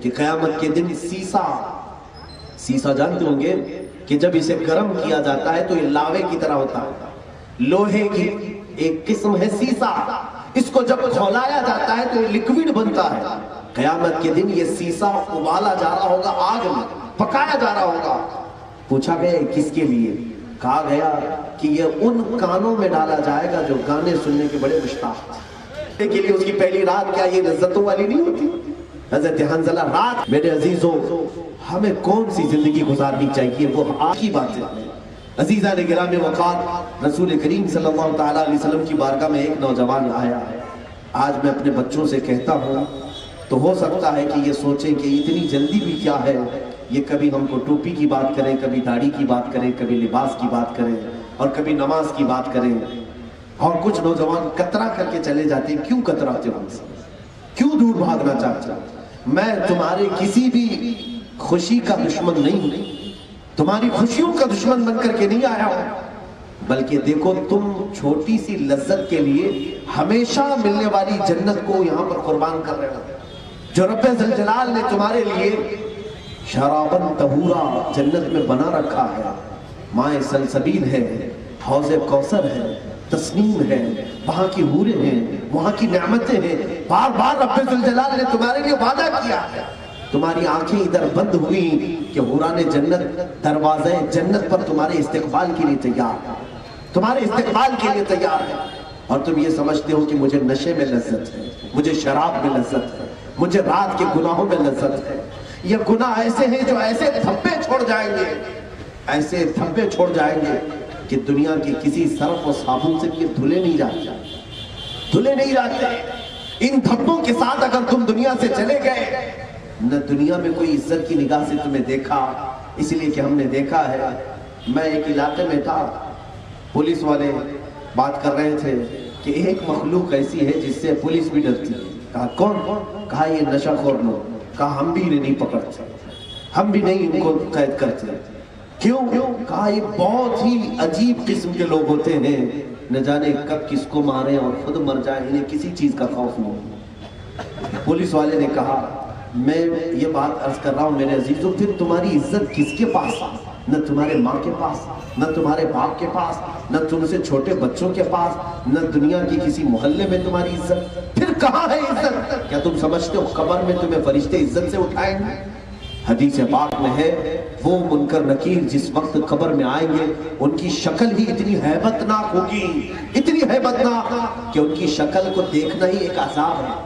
کہ قیامت کے دن سیسا جانتے ہوں گے کہ جب اسے گرم کیا جاتا ہے تو یہ لاوے کی طرح ہوتا ہے، لوہے کی ایک قسم ہے سیسا، اس کو جب کھولایا جاتا ہے تو یہ لکوڈ بنتا ہے۔ قیامت کے دن یہ سیسا ابالا جا رہا ہوگا، آگ میں پکایا جا رہا ہوگا۔ پوچھا گیا کس کے لیے؟ کہا گیا کہ یہ ان کانوں میں ڈالا جائے گا جو گانے سننے کے بڑے مشتاق ہیں۔ کے لیے اس کی پہلی رات کیا یہ لذتوں والی نہیں ہوتی؟ حضرت حنظلہ رات، میرے عزیزوں ہمیں کون سی زندگی گزارنی چاہیے، وہ آج کی بات ہے۔ عزیزان گرامی وقار، رسول کریم صلی اللہ تعالیٰ علیہ وسلم کی بارگاہ میں ایک نوجوان آیا ہے۔ آج میں اپنے بچوں سے کہتا ہوں تو ہو سکتا ہے کہ یہ سوچیں کہ اتنی جلدی بھی کیا ہے، یہ کبھی ہم کو ٹوپی کی بات کریں، کبھی داڑھی کی بات کریں، کبھی لباس کی بات کریں اور کبھی نماز کی بات کریں، اور کچھ نوجوان کترا کر کے چلے جاتے ہیں۔ کیوں کتراتے ہو ہم سے؟ کیوں دور بھاگنا چاہتے ہو؟ میں تمہارے کسی بھی خوشی کا دشمن نہیں ہوں، تمہاری خوشیوں کا دشمن بن کر کے نہیں آیا ہوں، بلکہ دیکھو تم چھوٹی سی لذت کے لیے ہمیشہ ملنے والی جنت کو یہاں پر قربان کر رہے ہو، جو رب ذوالجلال نے تمہارے لیے شرابن طہورا جنت میں بنا رکھا ہے۔ مائے سلسبیل ہے، حوض کوثر ہے، تسنیم ہے، وہاں کی حوریں ہیں، وہاں کی نعمتیں ہیں، بار بار رب ذوالجلال نے تمہارے لیے وعدہ کیا ہے۔ تمہاری آنکھیں ادھر بند ہوئی کہ حوران جنت دروازے جنت پر تمہارے استقبال کے لیے تیار ہے، تمہارے استقبال کے لیے تیار ہے، اور تم یہ سمجھتے ہو کہ مجھے نشے میں لذت ہے، مجھے شراب میں لذت ہے، مجھے رات کے گناہوں میں لذت ہے۔ یہ گناہ ایسے ہیں جو ایسے دھبے چھوڑ جائیں گے، ایسے دھبے چھوڑ جائیں گے کہ دنیا کی کسی صرف و صابن سے یہ دھلے نہیں جاتے، دھلے نہیں جاتے۔ ان دھبوں کے ساتھ اگر تم دنیا سے چلے گئے، نہ دنیا میں کوئی عزت کی نگاہ سے تمہیں دیکھا، اس لیے کہ ہم نے دیکھا ہے۔ میں ایک علاقے میں تھا، پولیس والے بات کر رہے تھے کہ ایک مخلوق ایسی ہے جس سے پولیس بھی ڈرتی ہے۔ کہا کون؟ کہا یہ نشہ خور لوگ۔ کہا ہم بھی انہیں نہیں پکڑتے، ہم بھی نہیں ان کو قید کرتے۔ کیوں؟ کہا یہ بہت ہی عجیب قسم کے لوگ ہوتے ہیں، نہ جانے کب کس کو مارے اور خود مر جائے، انہیں کسی چیز کا خوف نہیں۔ پولیس والے نے کہا میں یہ بات عرض کر رہا ہوں میرے عزیزوں، پھر تمہاری عزت کس کے پاس؟ نہ تمہارے ماں کے پاس، نہ تمہارے باپ کے پاس، نہ تم سے چھوٹے بچوں کے پاس، نہ دنیا کی کسی محلے میں تمہاری عزت، پھر کہاں ہے عزت؟ کیا تم سمجھتے ہو قبر میں تمہیں فرشتے عزت سے اٹھائیں گے؟ حدیث پاک میں ہے وہ منکر نکیر جس وقت قبر میں آئیں گے ان کی شکل ہی اتنی ہیبت ناک ہوگی، اتنی ہیبت ناک کہ ان کی شکل کو دیکھنا ہی ایک عذاب ہے۔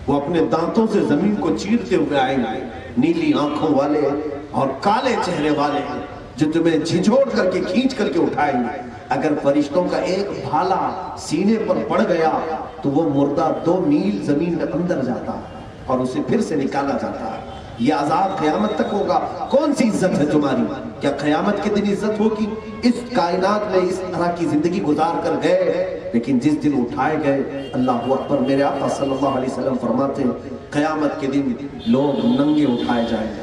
وہ اپنے دانتوں سے زمین کو چیرتے ہوئے آئیں گے، نیلی آنکھوں والے اور کالے چہرے والے جو تمہیں جھنجھوڑ کر کے کھینچ کر کے اٹھائیں گے۔ اگر فرشتوں کا ایک بھالا سینے پر پڑ گیا تو وہ مردہ 2 میل زمین میں اندر جاتا اور اسے پھر سے نکالا جاتا ہے۔ یہ عذاب قیامت تک ہوگا۔ کون سی عزت ہے تمہاری؟ کیا قیامت کے دن عزت ہوگی؟ اس کائنات میں اس طرح کی زندگی گزار کر گئے، لیکن جس دن اٹھائے گئے، اللہ اکبر، میرے آقا صلی اللہ علیہ وسلم فرماتے ہیں قیامت کے دن لوگ ننگے اٹھائے جائیں گے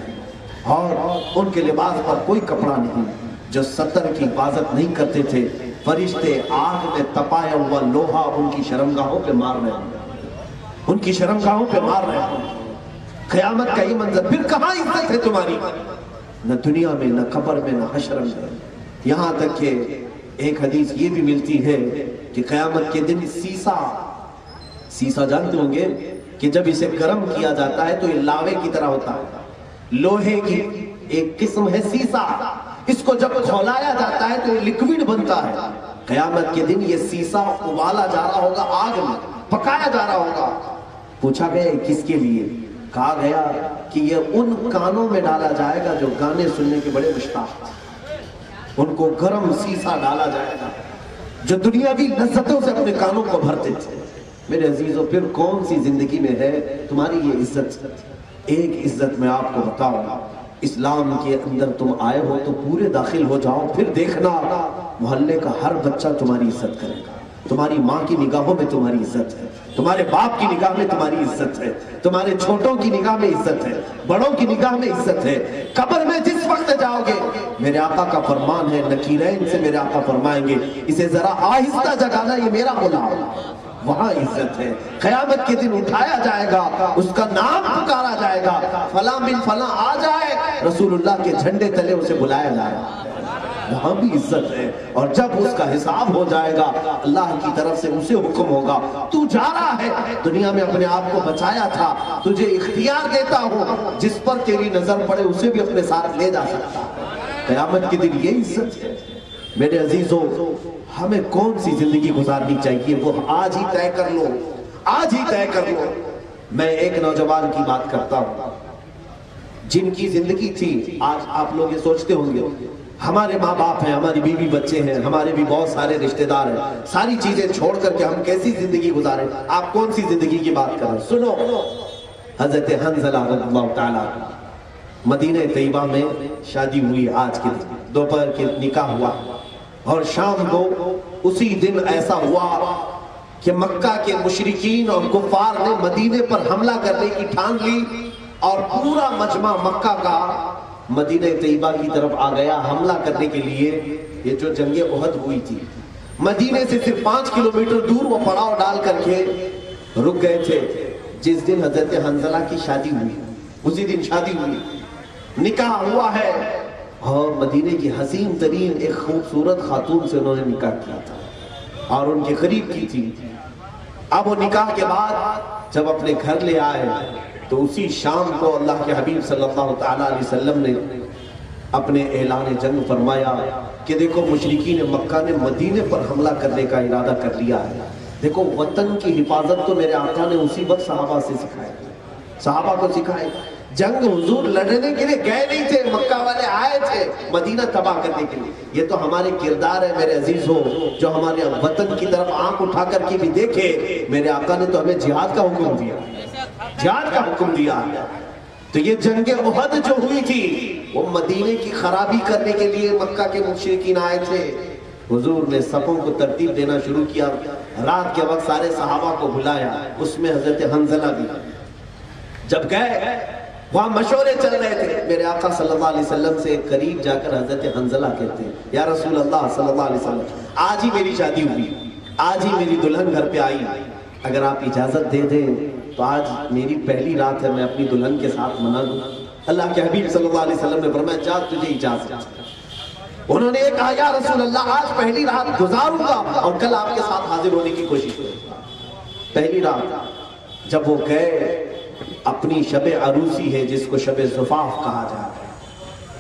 اور ان کے لباس پر کوئی کپڑا نہیں، جو ستر کی حفاظت نہیں کرتے تھے فرشتے آگ میں تپایا ہوا لوہا ان کی شرمگاہوں پہ مار رہے ہیں، ان کی شرمگاہوں پہ مار رہے ہیں۔ قیامت کا یہ منظر، پھر کہاں عزت ہے تمہاری؟ نہ دنیا میں، نہ قبر میں، نہ حشر میں۔ یہاں تک کہ ایک حدیث یہ بھی ملتی ہے کہ قیامت کے دن سیسا جانتے ہوں گے کہ جب اسے گرم کیا جاتا ہے تو یہ لاوے کی طرح ہوتا ہے، لوہے کی ایک قسم ہے سیسا، اس کو جب کھولایا جاتا ہے تو یہ لکوڈ بنتا ہے۔ قیامت کے دن یہ سیسا ابالا جا رہا ہوگا، آگ میں پکایا جا رہا ہوگا۔ پوچھا گیا کس کے لیے؟ کہا گیا کہ یہ ان کانوں میں ڈالا جائے گا جو گانے سننے کے بڑے مشتاق ہیں، ان کو گرم سیسا ڈالا جائے گا جو دنیاوی لذتوں سے اپنے کانوں کو بھرتے تھے۔ میرے عزیزوں پھر کون سی زندگی میں ہے تمہاری یہ عزت؟ ایک عزت میں آپ کو بتاؤں، اسلام کے اندر تم آئے ہو تو پورے داخل ہو جاؤ، پھر دیکھنا محلے کا ہر بچہ تمہاری عزت کرے گا۔ تمہاری ماں کی نگاہوں میں تمہاری عزت ہے، تمہارے باپ کی نگاہ میں تمہاری عزت ہے، تمہارے چھوٹوں کی نگاہ میں عزت ہے، بڑوں کی نگاہ میں عزت ہے۔ قبر میں جس وقت جاؤ گے، میرے آقا کا فرمان ہے، نکیرین سے میرے آقا فرمائیں گے اسے ذرا آہستہ جگانا، یہ میرا غلام، وہاں عزت ہے. قیامت کے دن اٹھایا جائے گا, اس کا نام پکارا جائے گا, فلاں بن فلاں آ جائے, رسول اللہ کے جھنڈے تلے اسے بلایا جائے گا, وہاں بھی عزت ہے. اور جب اس کا حساب ہو جائے گا, اللہ کی طرف سے اسے حکم ہوگا, تو جا رہا ہے, دنیا میں اپنے آپ کو بچایا تھا, تجھے اختیار دیتا ہوں, جس پر تیری نظر پڑے اسے بھی اپنے ساتھ لے جا سکتا. قیامت کے دن یہ عزت ہے. میرے عزیزوں, ہمیں کون سی زندگی گزارنی چاہیے, وہ آج ہی طے کر لو, آج ہی طے کر لو. میں ایک نوجوان کی بات کرتا ہوں جن کی زندگی تھی, آج آپ لوگ یہ سوچتے ہوں گے ہمارے ماں باپ ہیں, ہماری بیوی بچے ہیں, ہمارے بھی بہت سارے رشتہ دار ہیں, ساری چیزیں چھوڑ کر کے ہم کیسی زندگی گزاریں. آپ کون سی زندگی کی بات کر رہے ہیں؟ سنو, حضرت حنظلہ رضی اللہ تعالیٰ, مدینہ طیبہ میں شادی ہوئی, آج کے دن دوپہر کے نکاح ہوا, اور شام کو اسی دن ایسا ہوا کہ مکہ کے مشرکین اور کفار نے مدینے پر حملہ کرنے کی ٹھان لی, اور پورا مجمع مکہ کا مدینہ طیبہ کی طرف آ گیا حملہ کرنے کے لیے. یہ جو جنگ احد ہوئی تھی, مدینے سے صرف 5 کلومیٹر دور وہ پڑاؤ ڈال کر کے رک گئے تھے. جس دن حضرت حنظلہ کی شادی ہوئی, اسی دن شادی ہوئی, نکاح ہوا ہے, اور مدینے کی حسین ترین ایک خوبصورت خاتون سے انہوں نے نکاح کیا تھا, اور ان کے قریب کی تھی. اب وہ نکاح کے بعد جب اپنے گھر لے آئے, تو اسی شام کو اللہ کے حبیب صلی اللہ تعالیٰ علیہ وسلم نے اپنے اعلان جنگ فرمایا کہ دیکھو مشرکین مکہ نے مدینے پر حملہ کرنے کا ارادہ کر لیا ہے. دیکھو وطن کی حفاظت تو میرے آقا نے اسی وقت صحابہ سے سکھائی, صحابہ کو سکھائے. جنگ حضور لڑنے کے لیے گئے نہیں تھے, مکہ والے آئے تھے مدینہ تباہ کرنے کے لیے. یہ تو ہمارے کردار ہے میرے عزیزوں, جو ہمارے وطن کی طرف آنکھ اٹھا کر کے بھی دیکھے. میرے آقا نے تو ہمیں جہاد کا حکم دیا, جہاد کا حکم دیا. تو یہ جنگ احد جو ہوئی تھی, وہ مدینے کی خرابی کرنے کے لیے مکہ کے مشرکین آئے تھے. حضور نے صفوں کو ترتیب دینا شروع کیا, رات کے وقت سارے صحابہ کو بلایا, اس میں حضرت حنظلہ بھی. جب گئے وہاں مشورے چل رہے تھے, میرے آقا صلی اللہ علیہ وسلم سے قریب جا کر حضرت حنظلہ کہتے ہیں, یا رسول اللہ صلی اللہ علیہ وسلم, آج ہی میری شادی ہوئی, آج ہی میری دلہن گھر پہ آئی, اگر آپ اجازت دے دیں تو آج میری پہلی رات ہے, میں اپنی دلہن کے ساتھ منا لوں. اللہ کے حبیب صلی اللہ علیہ وسلم نے فرمایا, جا تجھے اجازت. انہوں نے کہا, یا رسول اللہ آج پہلی رات گزاروں گا اور کل آپ کے ساتھ حاضر ہونے کی کوشش کروں گا. پہلی رات جب وہ گئے, اپنی شب عروسی ہے جس کو شب زفاف کہا جاتا ہے,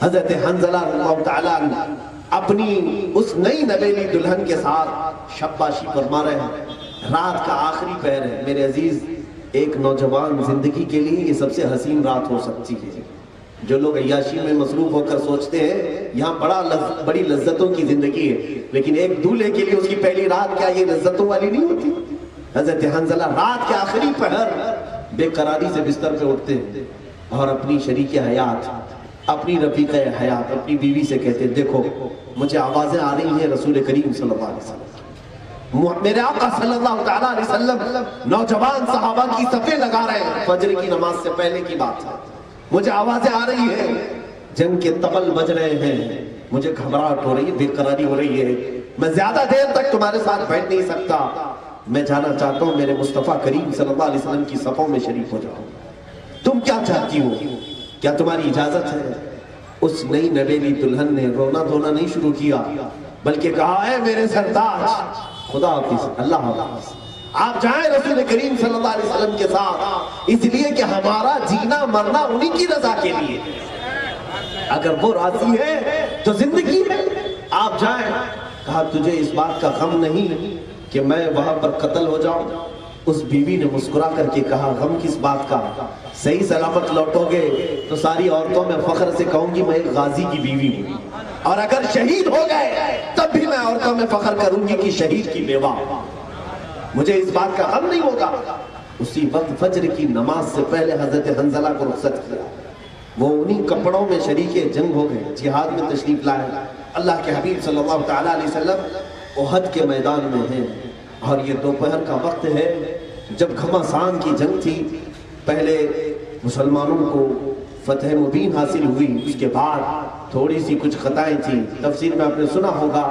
حضرت حنظلہ رضی اللہ تعالیٰ اپنی اس نئی نویلی دلہن کے ساتھ شباشی فرما رہے ہیں. رات کا آخری پہر ہے. میرے عزیز, ایک نوجوان زندگی کے لیے یہ سب سے حسین رات ہو سکتی ہے. جو لوگ عیاشی میں مصروف ہو کر سوچتے ہیں یہاں بڑی لذتوں کی زندگی ہے, لیکن ایک دولہے کے لیے اس کی پہلی رات کیا یہ لذتوں والی نہیں ہوتی؟ حضرت حنظلہ رات کے آخری پہر بے قراری سے بستر پہ اٹھتے ہیں اور اپنی شریک حیات, اپنی رفیق حیات, اپنی بیوی سے کہتے ہیں, دیکھو مجھے آوازیں آ رہی ہیں رسول کریم صلی اللہ علیہ وسلم, میرے آقا صلی اللہ تعالیٰ علیہ وسلم نوجوان صحابہ کی صفیں لگا رہے ہیں, فجر کی نماز سے پہلے کی بات ہے, مجھے آوازیں آ رہی ہیں, جنگ کے طبل بج رہے ہیں, مجھے گھبراہٹ ہو رہی ہے, بے قراری ہو رہی ہے, میں زیادہ دیر تک تمہارے ساتھ بیٹھ نہیں سکتا, میں جانا چاہتا ہوں میرے مصطفیٰ کریم صلی اللہ علیہ وسلم کی صفوں میں شریک ہو جاؤں. تم کیا چاہتی ہو, کیا تمہاری اجازت ہے؟ اس نئی نویلی دلہن نے رونا دھونا نہیں شروع کیا, بلکہ کہا, ہے میرے سرتاج, خدا حافظ, اللہ حافظ, آپ جائیں رسول کریم صلی اللہ علیہ وسلم کے ساتھ, اس لیے کہ ہمارا جینا مرنا انہی کی رضا کے لیے, اگر وہ راضی ہے تو زندگی ہے, آپ جائیں. کہا, تجھے اس بات کا غم نہیں کہ میں وہاں پر قتل ہو جاؤں؟ اس بیوی نے مسکرا کر کے کہا, غم کس بات کا, صحیح سلامت لوٹو گے تو ساری عورتوں میں فخر سے کہوں گی میں ایک غازی کی بیوی ہوں, اور اگر شہید ہو گئے تب بھی میں عورتوں میں فخر کروں گی کہ شہید کی بیوہ, مجھے اس بات کا غم نہیں ہوگا. اسی وقت فجر کی نماز سے پہلے حضرت حنظلہ کو رخصت کیا, وہ انہی کپڑوں میں شریک جنگ ہو گئے, جہاد میں تشریف لائے. اللہ کے حبیب صلی اللہ تعالیٰ علیہ وسلم احد کے میدان میں ہیں, اور یہ دوپہر کا وقت ہے جب گھمسان کی جنگ تھی. پہلے مسلمانوں کو فتح مبین حاصل ہوئی, اس کے بعد تھوڑی سی کچھ خطائیں تھیں. تفسیر میں آپ نے سنا ہوگا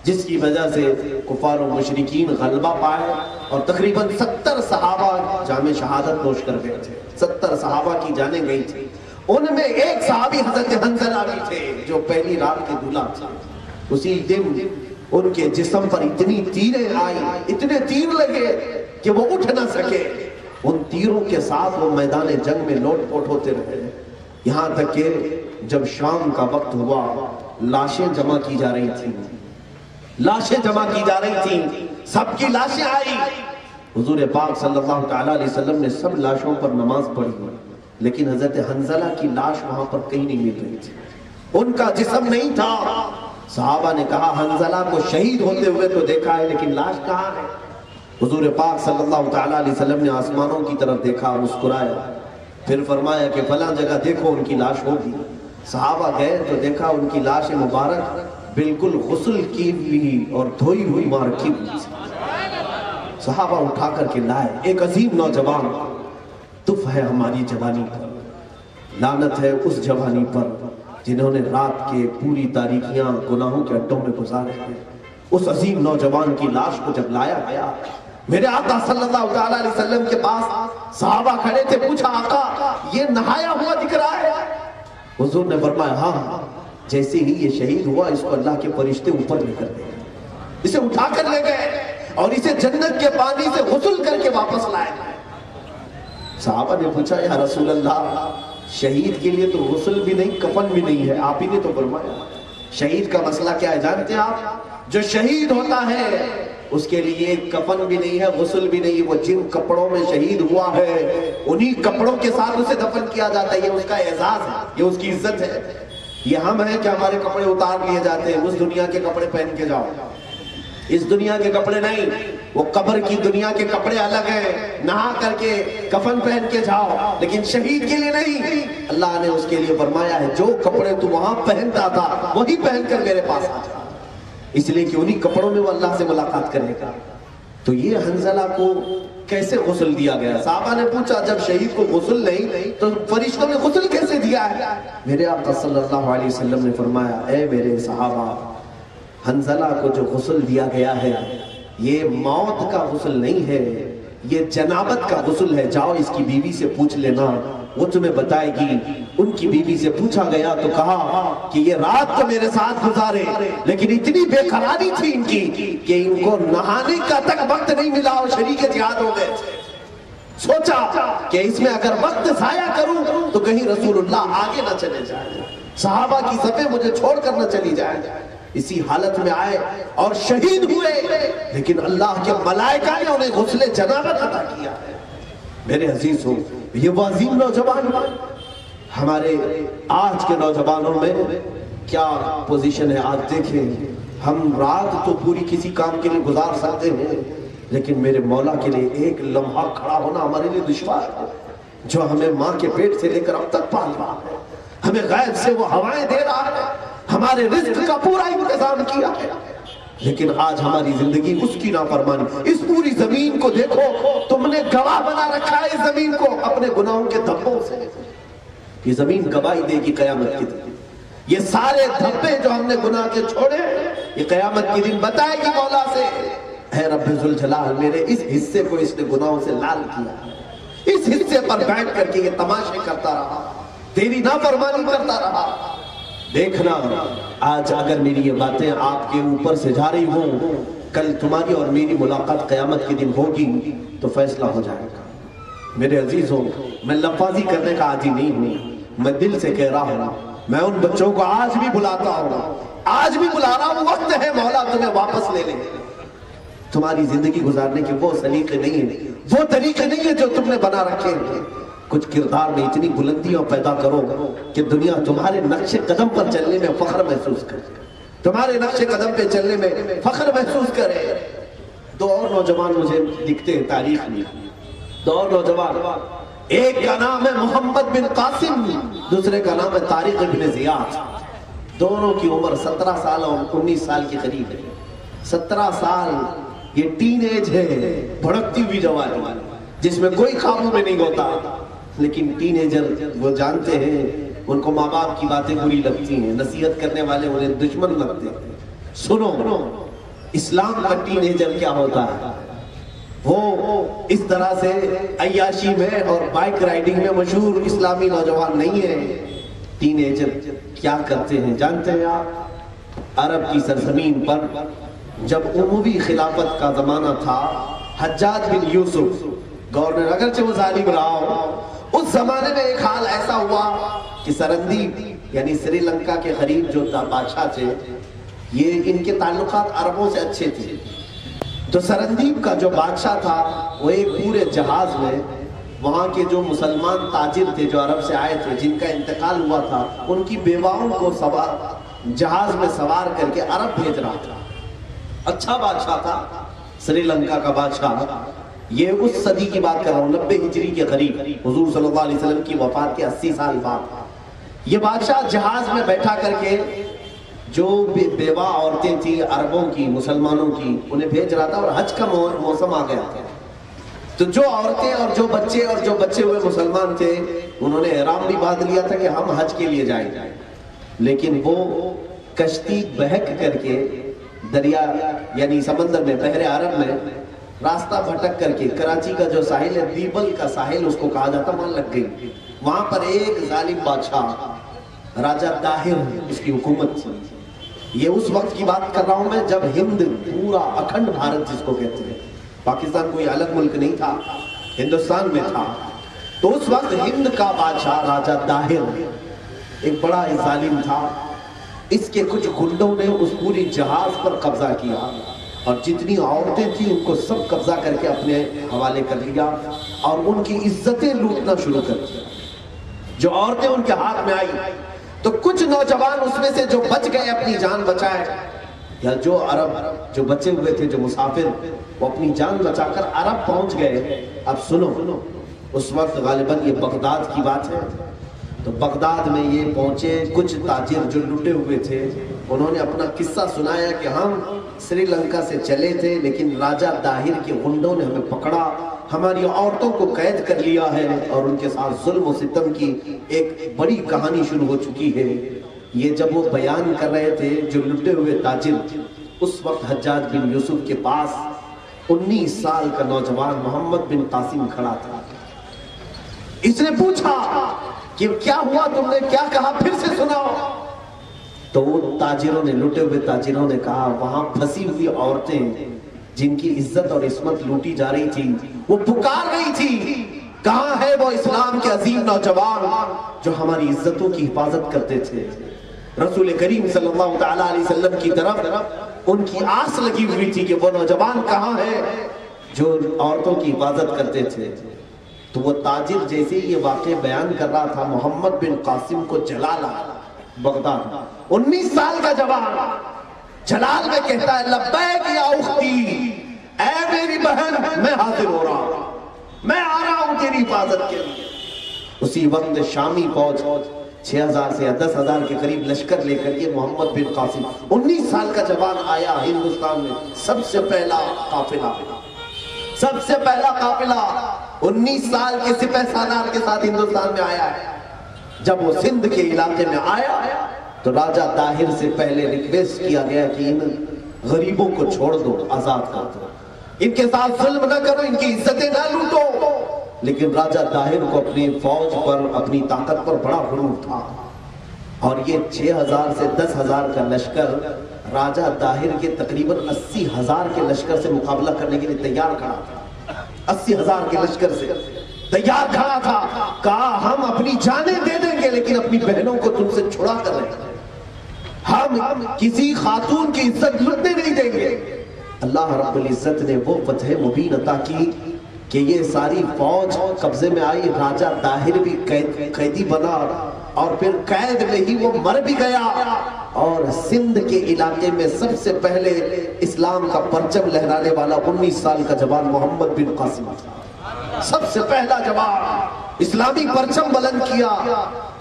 جس کی وجہ سے کفار و مشرکین غلبہ پائے اور تقریباً 70 صحابہ جام شہادت نوش کر گئے تھے. 70 صحابہ کی جانیں گئی تھی. ان میں ایک صحابی حضرت حنظلہ بھی تھے جو پہلی رات کے دولہا تھے. اسی دن ان کے جسم پر اتنی تیریں آئی، اتنے تیر لگے کہ وہ اٹھ نہ سکے. ان تیروں کے ساتھ وہ میدان جنگ میں لوٹ پوٹ ہوتے رہے، یہاں تک کہ جب شام کا وقت ہوا لاشیں جمع کی جا رہی تھیں، لاشیں جمع کی جا رہی تھیں، سب کی لاشیں آئی. حضور پاک صلی اللہ تعالیٰ علیہ وسلم نے سب لاشوں پر نماز پڑھی، لیکن حضرت حنظلہ کی لاش وہاں پر کہیں نہیں مل رہی تھی، ان کا جسم نہیں تھا. صحابہ نے کہا حنظلہ کو شہید ہوتے ہوئے تو دیکھا ہے لیکن لاش کہاں ہے؟ حضور پاک صلی اللہ تعالیٰ علیہ وسلم نے آسمانوں کی طرف دیکھا، مسکرایا، پھر فرمایا کہ فلاں جگہ دیکھو ان کی لاش ہوگی. صحابہ گئے تو دیکھا ان کی لاش مبارک بالکل غسل کی ہوئی اور دھوئی ہوئی وہاں رکھی ہوئی تھی. صحابہ اٹھا کر کے لائے. ایک عظیم نوجوان، تف ہے ہماری جوانی پر، لعنت ہے اس جوانی پر جنہوں نے رات کے پوری تاریکیاں گناہوں کے اڈوں میں گزارے ہیں. اس عظیم نوجوان کی لاش کو جب لایا گیا میرے آقا صلی اللہ تعالیٰ علیہ وسلم کے پاس، صحابہ کھڑے تھے، پوچھا آقا یہ نہایا ہوا دکھ رہا ہے؟ حضور نے فرمایا ہاں، جیسے ہی یہ شہید ہوا اس کو اللہ کے فرشتے اوپر لے کر گئے، اسے اٹھا کر لے گئے اور اسے جنت کے پانی سے غسل کر کے واپس لائے. صحابہ نے پوچھا یا رسول اللہ شہید کے لیے تو غسل بھی نہیں کفن بھی نہیں ہے، آپ ہی نے تو فرمایا. شہید کا مسئلہ کیا ہے جانتے ہیں آپ؟ جو شہید ہوتا ہے اس کے لیے کفن بھی نہیں ہے، غسل بھی نہیں. وہ جن کپڑوں میں شہید ہوا ہے انہی کپڑوں کے ساتھ اسے دفن کیا جاتا ہے. یہ اس کا اعزاز ہے، یہ اس کی عزت ہے. یہ ہم ہیں کہ ہمارے کپڑے اتار لیے جاتے ہیں، اس دنیا کے کپڑے پہن کے جاؤ. اس دنیا کے کپڑے نہیں، وہ قبر کی دنیا کے کپڑے الگ ہیں، نہا کر کے کفن پہن کے جاؤ. لیکن شہید کے لیے نہیں، اللہ نے اس کے لیے فرمایا ہے جو کپڑے تو وہاں پہنتا تھا وہی پہن کر میرے پاس آ جا، اس لیے کہ انہی کپڑوں میں وہ اللہ سے ملاقات کرنے کا. تو یہ حنظلہ کو کیسے غسل دیا گیا؟ صحابہ نے پوچھا جب شہید کو غسل نہیں تو فرشتوں نے غسل کیسے دیا ہے؟ میرے آقا صلی اللہ علیہ وسلم نے فرمایا اے میرے صحابہ، حنظلہ کو جو غسل دیا گیا ہے یہ موت کا غسل نہیں ہے، یہ جنابت کا غسل ہے. جاؤ اس کی بیوی سے پوچھ لینا، وہ تمہیں بتائے گی. ان کی بیوی سے پوچھا گیا تو کہا کہ یہ رات تو میرے ساتھ گزارے لیکن اتنی بے قراری تھی ان کی کہ ان کو نہانے کا تک وقت نہیں ملا اور شریک جہاد ہو گئے. سوچا کہ اس میں اگر وقت ضائع کروں تو کہیں رسول اللہ آگے نہ چلے جائیں، صحابہ کی صفیں مجھے چھوڑ کر نہ چلی جائیں. اسی حالت میں آئے اور شہید ہوئے، لیکن اللہ کے ملائکہ نے انہیں غسل جنابت عطا کیا. میرے عزیزوں، یہ وہ عظیم نوجوان ہمارے آج کے نوجوانوں میں کیا پوزیشن ہے آج دیکھیں. ہم رات تو پوری کسی کام کے لیے گزار سکتے ہیں لیکن میرے مولا کے لیے ایک لمحہ کھڑا ہونا ہمارے لیے دشوار ہے. جو ہمیں ماں کے پیٹ سے لے کر اب تک پال رہا ہے، ہمیں غیب سے وہ ہوائیں دے رہا ہے، ہمارے رزق کا پورا انتظام کیا ہے، لیکن آج ہماری زندگی اس کی نافرمانی. اس پوری زمین کو دیکھو، تم نے گواہ بنا رکھا ہے اس زمین کو اپنے گناہوں کے دھبوں سے. یہ زمین گواہی دے گی قیامت کے دن. یہ سارے دھبے جو ہم نے گناہ کے چھوڑے یہ قیامت کے دن بتائے گی مولا سے اے رب ذوالجلال میرے اس حصے کو اس نے گناہوں سے لال کیا، اس حصے پر بیٹھ کر کے یہ تماشے کرتا رہا، تیری نافرمانی کرتا رہا. دیکھنا آج اگر میری یہ باتیں آپ کے اوپر سے جا رہی ہوں، کل تمہاری اور میری ملاقات قیامت کے دن ہوگی تو فیصلہ ہو جائے گا. میرے عزیزوں، میں لفاظی کرنے کا عادی نہیں ہوں، میں دل سے کہہ رہا ہوں. میں ان بچوں کو آج بھی بلاتا ہوں، آج بھی بلا رہا ہوں، وقت ہے مولا تمہیں واپس لے لیں. تمہاری زندگی گزارنے کے وہ سلیقے نہیں ہیں، وہ طریقے نہیں ہیں جو تم نے بنا رکھے ہیں. کچھ کردار میں اتنی بلندیاں پیدا کرو کہ دنیا تمہارے نقش قدم پر چلنے میں فخر محسوس کرے، تمہارے نقش قدم پہ چلنے میں فخر محسوس کرے. دو اور نوجوان مجھے دکھتے ہیں تاریخ میں، دو اور نوجوان، ایک کا نام ہے محمد بن قاسم، دوسرے کا نام ہے طارق بن زیاد. دونوں کی عمر 17 سال اور 19 سال کے قریب ہے. 17 سال یہ ٹین ایج ہے، بھڑکتی ہوئی جوانی جس میں کوئی قابو میں نہیں ہوتا. لیکن ٹین ایجر وہ جانتے ہیں ان کو ماں باپ کی باتیں بری لگتی ہیں، نصیحت کرنے والے انہیں دشمن لگتے ہیں. سنو اسلام کا ٹین ایجر کیا ہوتا ہے، وہ اس طرح سے عیاشی میں اور بائک رائڈنگ میں مشہور اسلامی نوجوان نہیں ہے۔ ٹین ایجر کیا کرتے ہیں جانتے ہیں آپ؟ عرب کی سرزمین پر جب عموی خلافت کا زمانہ تھا، حجاج بن یوسف گورنر، اگرچہ وہ ظالم رہا ہو، اس زمانے میں ایک حال ایسا ہوا کہ سرندیپ یعنی سری لنکا کے قریب جو بادشاہ تھے، یہ ان کے تعلقات عربوں سے اچھے تھے، تو سرندیپ کا جو بادشاہ تھا وہ ایک پورے جہاز میں وہاں کے جو مسلمان تاجر تھے جو عرب سے آئے تھے، جن کا انتقال ہوا تھا، ان کی بیواؤں کو جہاز میں سوار کر کے عرب بھیج رہا تھا۔ اچھا بادشاہ تھا سری لنکا کا بادشاہ۔ یہ اس صدی کی بات کر رہا ہوں، 90 ہجری کے قریب، حضور صلی اللہ علیہ وسلم کی وفات کے 80 سال بعد یہ بادشاہ جہاز میں بیٹھا کر کے جو بیوہ عورتیں تھیں عربوں کی، مسلمانوں کی، انہیں بھیج رہا تھا، اور حج کا موسم آ گیا تھا، تو جو عورتیں اور جو بچے ہوئے مسلمان تھے، انہوں نے احرام بھی باندھ لیا تھا کہ ہم حج کے لیے جائیں، لیکن وہ کشتی بہک کر کے دریا یعنی سمندر میں، بحر عرب میں راستہ بھٹک کر کے کراچی کا جو ساحل ہے، بیبل کا ساحل اس کو کہا جاتا، وہاں لگ گئی۔ وہاں پر ایک ظالم بادشاہ راجہ طاہر، اس کی حکومت تھی۔ یہ اس وقت کی بات کر رہا ہوں میں جب ہند پورا اکھنڈ بھارت جس کو کہتے ہیں، پاکستان کوئی الگ ملک نہیں تھا، ہندوستان میں تھا، تو اس وقت ہند کا بادشاہ راجہ طاہر ایک بڑا ظالم تھا۔ اس کے کچھ گنڈوں نے اس پوری جہاز پر قبضہ کیا، اور جتنی عورتیں تھیں ان کو سب قبضہ کر کے اپنے حوالے کر لیا، اور ان کی عزتیں لوٹنا شروع کر دیا۔ جو عورتیں ان کے ہاتھ میں آئی تو کچھ نوجوان اس میں سے جو بچ گئے، اپنی جان بچائے، یا جو عرب جو بچے ہوئے تھے، جو مسافر، وہ اپنی جان بچا کر عرب پہنچ گئے۔ اب سنو، اس وقت غالباً یہ بغداد کی بات ہے، تو بغداد میں یہ پہنچے، کچھ تاجر جو لٹے ہوئے تھے، انہوں نے اپنا قصہ سنایا کہ ہم سری لنکا سے چلے تھے، لیکن راجہ طاہر کے غنڈوں نے ہمیں پکڑا، ہماری عورتوں کو قید کر لیا ہے، اور ان کے ساتھ ظلم و ستم کی ایک بڑی کہانی شروع ہو چکی ہے۔ یہ جب وہ بیان کر رہے تھے جو لٹے ہوئے تاجر، اس وقت حجاج بن یوسف کے پاس 19 سال کا نوجوان محمد بن قاسم کھڑا تھا۔ اس نے پوچھا کہ کیا ہوا، تم نے کیا کہا، پھر سے سناؤ۔ تو وہ تاجروں نے، لٹے ہوئے تاجروں نے کہا، وہاں پھنسی ہوئی عورتیں جن کی عزت اور عصمت لوٹی جا رہی تھی، وہ پکار رہی تھی، کہاں ہے وہ اسلام کے عظیم نوجوان جو ہماری عزتوں کی حفاظت کرتے تھے۔ رسول کریم صلی اللہ تعالیٰ علیہ وسلم کی طرف ان کی آس لگی ہوئی تھی کہ وہ نوجوان کہاں ہے جو عورتوں کی حفاظت کرتے تھے۔ تو وہ تاجر جیسے یہ واقعہ بیان کر رہا تھا، محمد بن قاسم کو جلال آیا بغداد، 19 سال کا جوان جلال میں کہتا ہے، لبیک یا اختی، اے میری بہن، میں حاضر ہو رہا ہوں، میں آ رہا ہوں تیری حفاظت کے لیے۔ اسی وقت شامی فوج 6000 سے 10,000 کے قریب لشکر لے کر یہ محمد بن قاسم 19 سال کا جوان آیا ہندوستان میں۔ سب سے پہلا قافلہ 19 سال کے سپہ سالار کے ساتھ ہندوستان میں آیا ہے۔ جب وہ سندھ کے علاقے میں آیا تو راجہ طاہر سے پہلے ریکویسٹ کیا گیا کہ ان غریبوں کو چھوڑ دو، آزاد کر دو، ان کے ساتھ ظلم نہ کرو، ان کی عزتیں نہ لوٹو۔ لیکن راجہ طاہر کو اپنی فوج پر، اپنی طاقت پر بڑا غرور تھا، اور یہ 6000 سے 10,000 کا لشکر راجہ طاہر کے تقریباً 80,000 کے لشکر سے مقابلہ کرنے کے لیے تیار کھڑا تھا۔ 80,000 کے لشکر سے تیار کھڑا تھا، کہا ہم اپنی جانیں دے دیں گے لیکن اپنی بہنوں کو تم سے چھڑا کر رہیں گے، ہم کسی خاتون کی عزت لٹنے نہیں دیں گے۔ اللہ رب العزت نے وہ فتح مبین عطا کی کہ یہ ساری فوج قبضے میں آئی، راجہ طاہر بھی قیدی بنا، اور پھر قید میں ہی وہ مر بھی گیا، اور سندھ کے علاقے میں سب سے پہلے اسلام کا پرچم لہرانے والا 19 سال کا جوان محمد بن قاسم تھا۔ سب سے پہلا جوان اسلامی پرچم بلند کیا،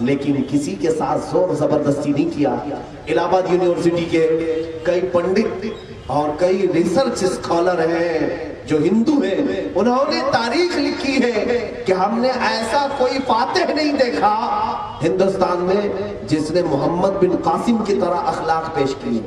لیکن کسی کے ساتھ زور زبردستی نہیں کیا۔ الہ آباد یونیورسٹی کے کئی پنڈت اور کئی ریسرچ اسکالر ہیں جو ہندو ہیں، انہوں نے تاریخ لکھی ہے کہ ہم نے ایسا کوئی فاتح نہیں دیکھا ہندوستان میں جس نے محمد بن قاسم کی طرح اخلاق پیش کی۔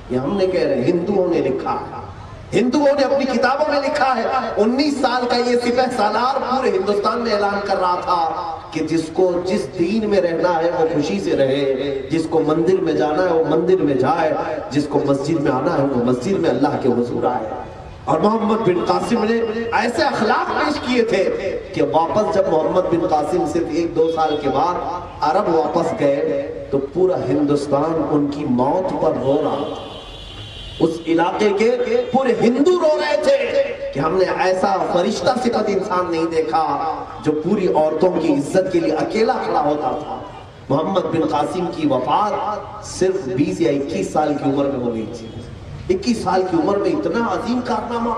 یہ ہم نے کہہ رہے ہیں، ہندوؤں نے لکھا ہے، ہندوؤں نے اپنی کتابوں میں لکھا ہے۔ 19 سال کا یہ سپہ سالار پورے ہندوستان میں اعلان کر رہا تھا کہ جس کو جس دین میں رہنا ہے وہ خوشی سے رہے، جس کو مندر میں جانا ہے وہ مندر میں جائے، جس کو مسجد میں آنا ہے وہ مسجد میں اللہ کے حضور آئے۔ اور محمد بن قاسم نے ایسے اخلاق پیش کیے تھے کہ واپس جب محمد بن قاسم صرف 1-2 سال کے بعد عرب واپس گئے تو پورا ہندوستان ان کی موت پر رو رہا تھا۔ اس علاقے کے پورے ہندو رو رہے تھے کہ ہم نے ایسا فرشتہ صفت انسان نہیں دیکھا جو پوری عورتوں کی عزت کے لیے اکیلا کھڑا ہوتا تھا۔ محمد بن قاسم کی وفات صرف 20 یا 21 سال کی عمر میں ہو گئی تھی۔ 21 سال کی عمر میں اتنا عظیم کارنامہ۔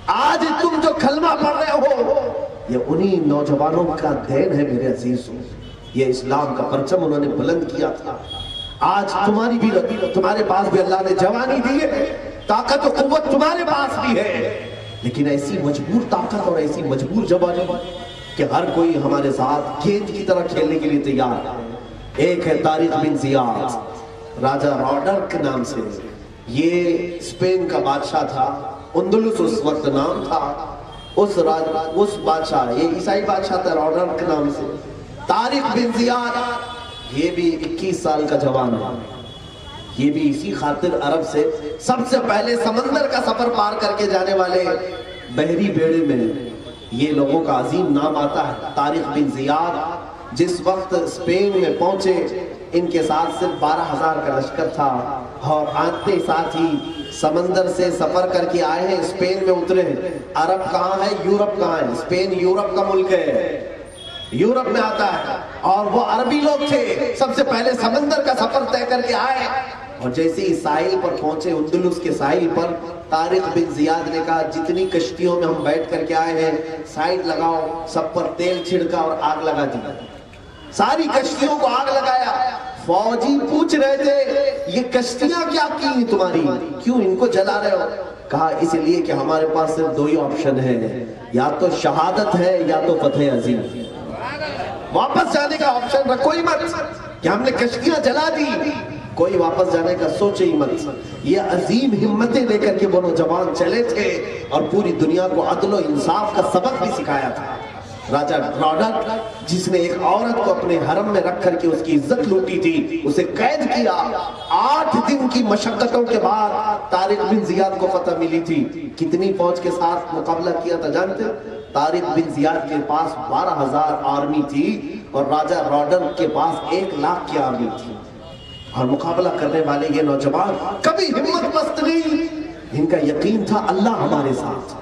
آج تم جو کلمہ پڑھ رہے ہو یہ انہی نوجوانوں کا دین ہے میرے عزیزوں۔ یہ اسلام کا پرچم انہوں نے بلند کیا تھا۔ آج تمہارے پاس بھی اللہ نے جوانی دی ہے، طاقت و قوت تمہارے پاس بھی ہے، لیکن ایسی مجبور طاقت اور ایسی مجبور جوانی کہ ہر کوئی ہمارے ساتھ گیند کی طرح کھیلنے کے لیے تیار ہے۔ ایک ہے طارق بن زیاد، راجہ روڈرک کے نام سے، یہ اسپین کا بادشاہ تھا، اندلس اس وقت نام تھا۔ اس بادشاہ، یہ عیسائی بادشاہ تھا روڈرک کے نام سے، طارق بن زیاد، یہ بھی 21 سال کا جوان ہے۔ یہ بھی اسی خاطر عرب سے سب سے پہلے سمندر کا سفر پار کر کے جانے والے بحری بیڑے میں یہ لوگوں کا عظیم نام آتا ہے۔ طارق بن زیاد جس وقت اسپین میں پہنچے ان کے ساتھ صرف 12,000 کا لشکر تھا، اور آتے ساتھ ہی سمندر سے سفر کر کے آئے ہیں، اسپین میں اترے۔ عرب کہاں ہے؟ یورپ کہاں ہے؟ اسپین یورپ کا ملک ہے، یورپ میں آتا ہے، اور وہ عربی لوگ تھے، سب سے پہلے سمندر کا سفر طے کر کے آئے، اور جیسے ہی ساحل پر پہنچے، اندلس کے ساحل پر، طارق بن زیاد نے کہا جتنی کشتیوں میں ہم بیٹھ کر کے آئے ہیں سائڈ لگاؤ، سب پر تیل چھڑکا اور آگ لگا دی۔ ساری کشتیوں کو آگ لگایا۔ فوجی پوچھ رہے تھے یہ کشتیاں کیا کی تمہاری، کیوں ان کو جلا رہے ہو؟ کہا اس لیے کہ ہمارے پاس صرف 2 ہی آپشن ہے، یا تو شہادت ہے یا تو فتح عظیم۔ واپس جانے کا آپشن رکھو ہی مت کہ ہم نے کشتیاں جلا دی، کوئی واپس جانے کا سوچے ہی مت۔ یہ عظیم ہمتیں لے کر کے وہ نوجوان چلے تھے اور پوری دنیا کو عدل و انصاف کا سبق بھی سکھایا تھا۔ راجہ روڈرک جس نے ایک عورت کو اپنے حرم میں رکھ کر کے اس کی عزت لوٹی تھی، اسے قید کیا، 8 دن کی مشقتوں کے بعد طارق بن زیاد کو فتح ملی تھی۔ کتنی فوج کے ساتھ مقابلہ کیا تھا جانتے؟ طارق بن زیاد کے پاس 12,000 آرمی تھی اور راجہ روڈرک کے پاس 1,00,000 کی آرمی تھی، اور مقابلہ کرنے والے یہ نوجوان کبھی ہمت پست نہیں، ان کا یقین تھا اللہ ہمارے ساتھ،